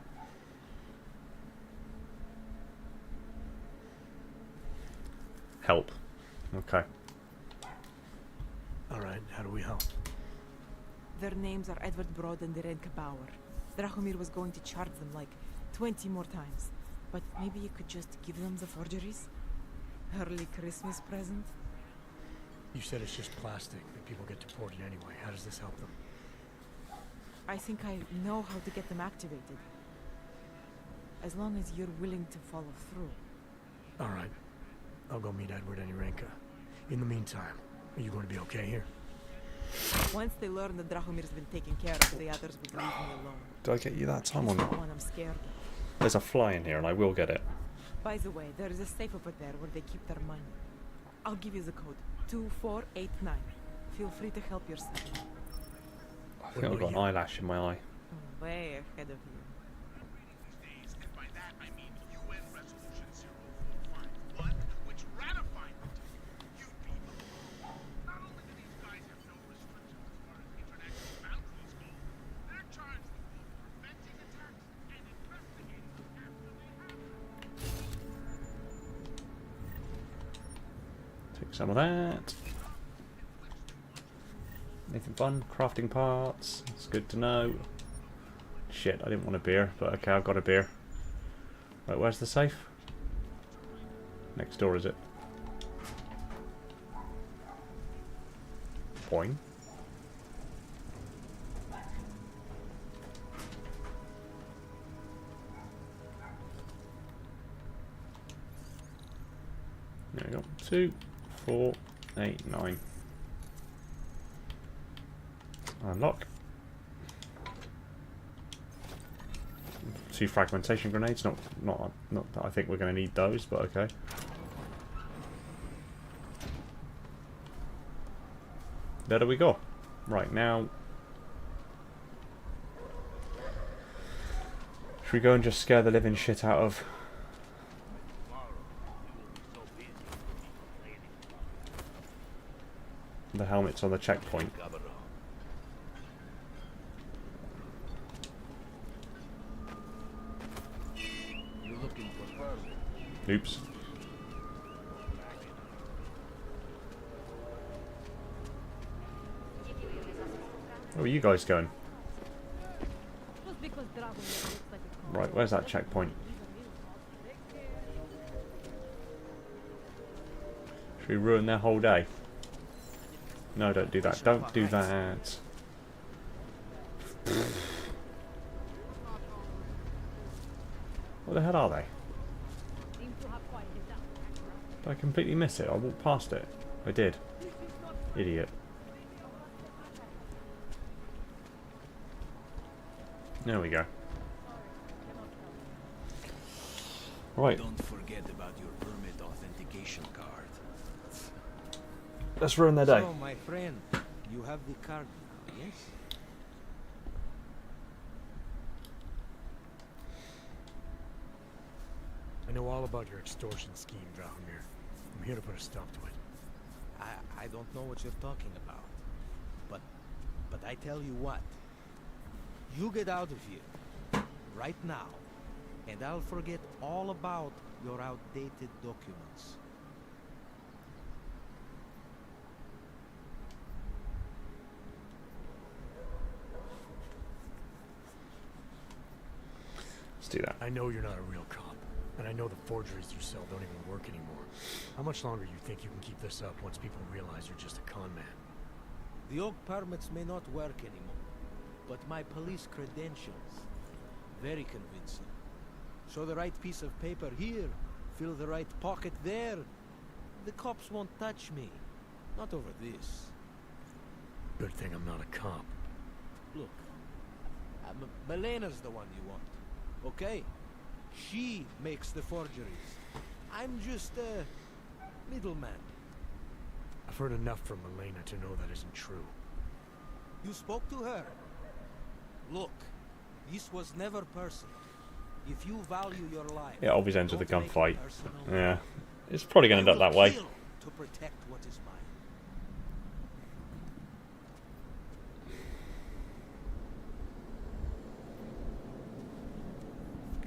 Help. Okay.
Alright, how do we help?
Their names are Edward Broad and Irenka Bauer. Drahomir was going to charge them like 20 more times. But maybe you could just give them the forgeries? Early Christmas present?
You said it's just plastic that people get deported anyway. How does this help them?
I think I know how to get them activated. As long as you're willing to follow through.
All right. I'll go meet Edward and Irenka. In the meantime, are you going to be okay here?
Once they learn that Drahomir's been taken care of, the others would leave me alone.
Do I get you that time on
He's
that?
the one I'm scared of.
There's a fly in here and I will get it.
By the way, there is a safe over there where they keep their money. I'll give you the code. 2489. Feel free to help yourself.
I think I've got an eyelash in my eye.
Way ahead of you.
Take some of that. Anything fun? Crafting parts. It's good to know. Shit, I didn't want a beer, but okay, I've got a beer. Right, where's the safe? Next door, is it? Boing. There we go. 2, 4, 8, 9. Unlock. 2 fragmentation grenades. Not that I think we're going to need those, but okay. There we go. Right now, should we go and just scare the living shit out of? The helmets on the checkpoint. Oops. Where are you guys going? Right, where's that checkpoint? Should we ruin their whole day? No, don't do that. Don't do that. What the hell are they? Did I completely miss it? I walked past it. I did. Idiot. There we go. Right.
Don't forget about your permit authentication card.
Let's ruin their day.
So, my friend, you have the card now, yes?
I know all about your extortion scheme, Drahomir. I'm here to put a stop to it.
I don't know what you're talking about. But I tell you what. You get out of here. Right now. And I'll forget all about your outdated documents.
Let's do that.
I know you're not a real cop. And I know the forgeries you sell don't even work anymore. How much longer do you think you can keep this up once people realize you're just a con man?
The oak permits may not work anymore, but my police credentials, very convincing. Show the right piece of paper here, fill the right pocket there. The cops won't touch me. Not over this.
Good thing I'm not a cop.
Look, Melena's the one you want, okay? She makes the forgeries. I'm just a middleman.
I've heard enough from Milena to know that isn't true.
You spoke to her? Look, this was never personal. If you value your life,
It always ends with a
don't make it
gunfight.
personal.
Yeah. It's probably going to end up that way.
Kill to protect what is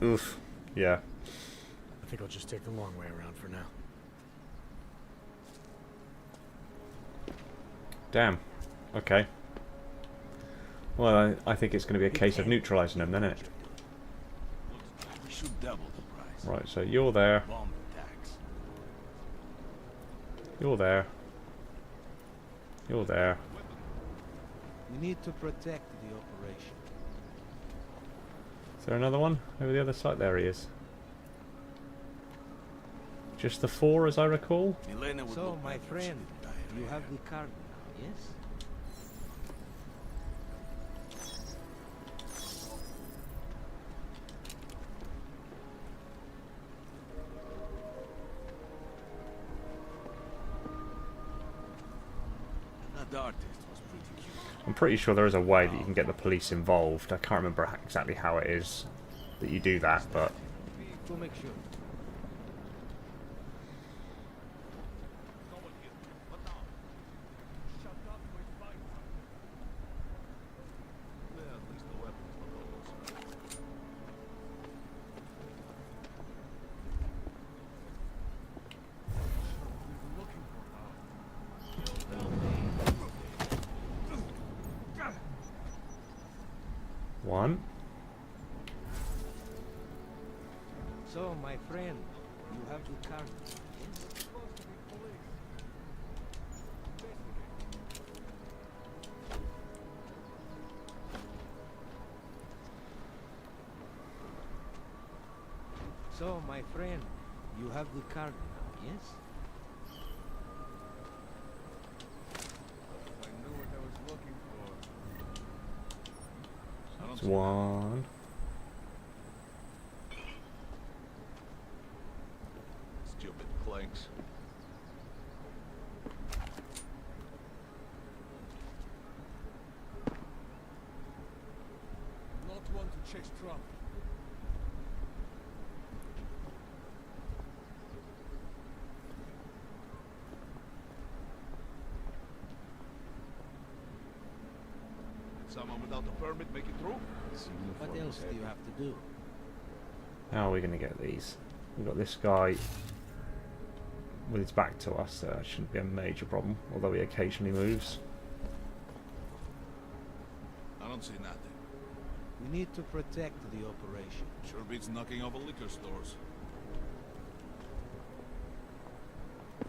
mine.
Oof. Yeah.
I think I'll just take the long way around for now.
Damn. Okay. Well, I think it's going to be a case of neutralising them, then, isn't it?
should double the price.
Right, so you're there.
Bomb attacks.
You're there. You're there.
We need to protect the operation.
Is there another one over the other side? There he is. Just the 4, as I recall.
So, my friend, you have the card now, yes?
That artist was pretty cute.
I'm pretty sure there is a way that you can get the police involved. I can't remember exactly how it is that you do that, but...
To make sure.
One.
So, my friend, you have the card now, yes? So, my friend, you have the card now, yes?
I knew what I was looking for.
That's one.
Stupid clanks.
Not one to chase trouble.
Did someone without a permit make it through?
What else do you have to do?
How are we going to get these? We've got this guy with his back to us, so that shouldn't be a major problem, although he occasionally moves.
I don't see nothing.
We need to protect the operation.
Sure beats knocking over liquor stores.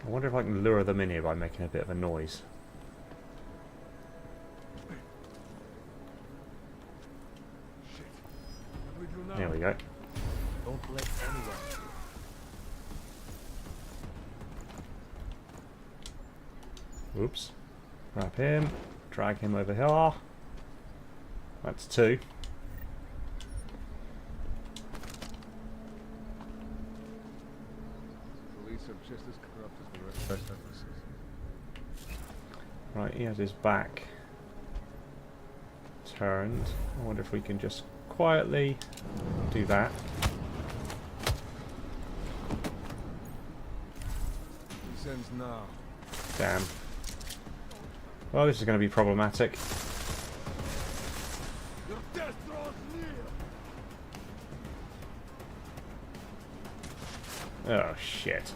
I wonder if I can lure them in here by making a bit of a noise. There we go.
Don't let anyone.
Oops. Grab him. Drag him over here. That's 2.
Police are just as corrupt as the rest of us.
Right, he has his back turned. I wonder if we can just quietly do that.
He sends now.
Damn. Well, this is going to be problematic.
Your death draws near.
Oh, shit.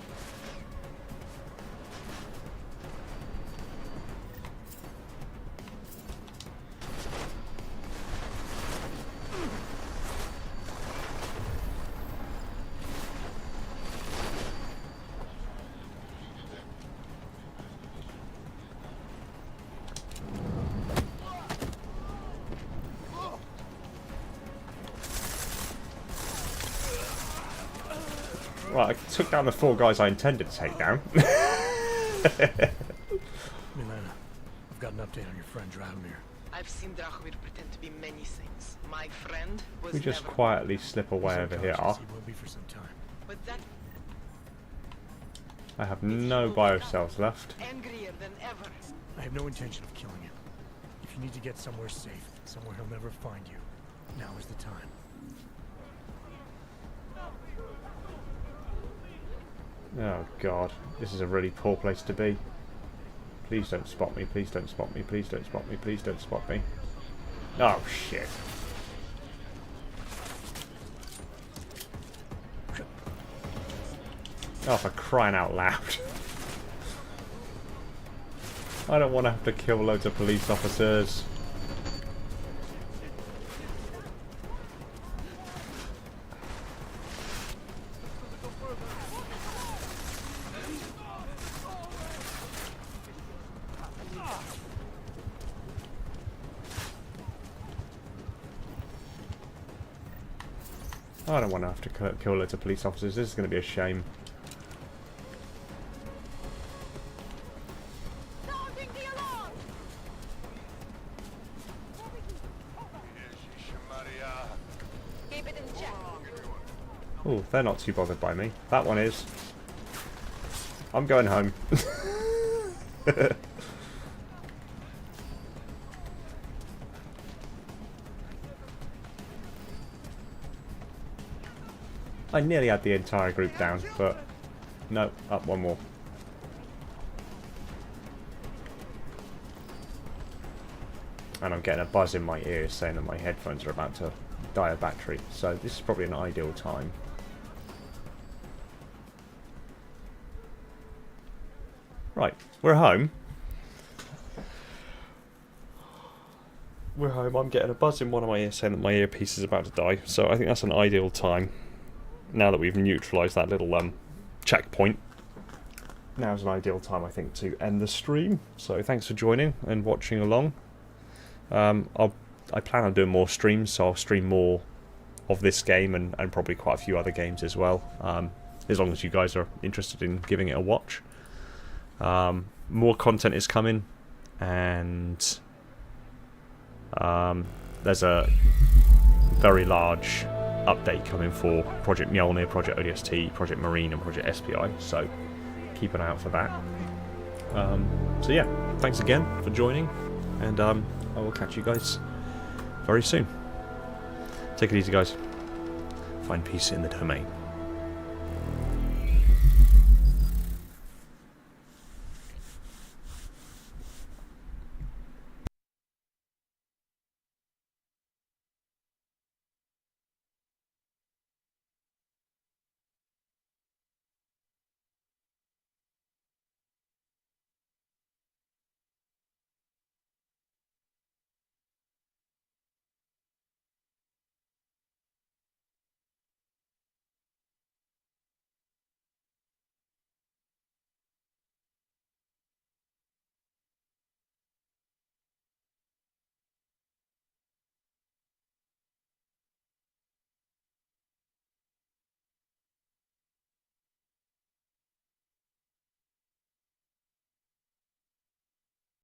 Right, I took down the 4 guys I intended to take down.
Milena, I've got an update on your friend Drahomir.
I've seen Drahomir pretend to be many things. My friend was
We just
never...
quietly slip away over here.
He will be for some time.
But that
I have no bio cells left.
angrier than ever.
I have no intention of killing him. If you need to get somewhere safe, somewhere he'll never find you, now is the time.
Oh god, this is a really poor place to be. Please don't spot me, please don't spot me, please don't spot me, please don't spot me. Oh shit. Oh, for crying out loud. I don't want to have to kill loads of police officers. I don't want to have to kill loads of police officers. This is going to be a shame. Oh, they're not too bothered by me. That one is. I'm going home. I nearly had the entire group down, but no, up one more. And I'm getting a buzz in my ears saying that my headphones are about to die of battery, so this is probably an ideal time. Right, we're home. We're home. I'm getting a buzz in one of my ears saying that my earpiece is about to die, so I think that's an ideal time. Now that we've neutralised that little checkpoint, now's an ideal time, I think, to end the stream. So thanks for joining and watching along. I plan on doing more streams, so I'll stream more of this game and probably quite a few other games as well, as long as you guys are interested in giving it a watch. More content is coming, and there's a very large update coming for Project Mjolnir, Project ODST, Project Marine and Project SPI, so keep an eye out for that. So yeah, thanks again for joining, and I will catch you guys very soon. Take it easy, guys. Find peace in the domain.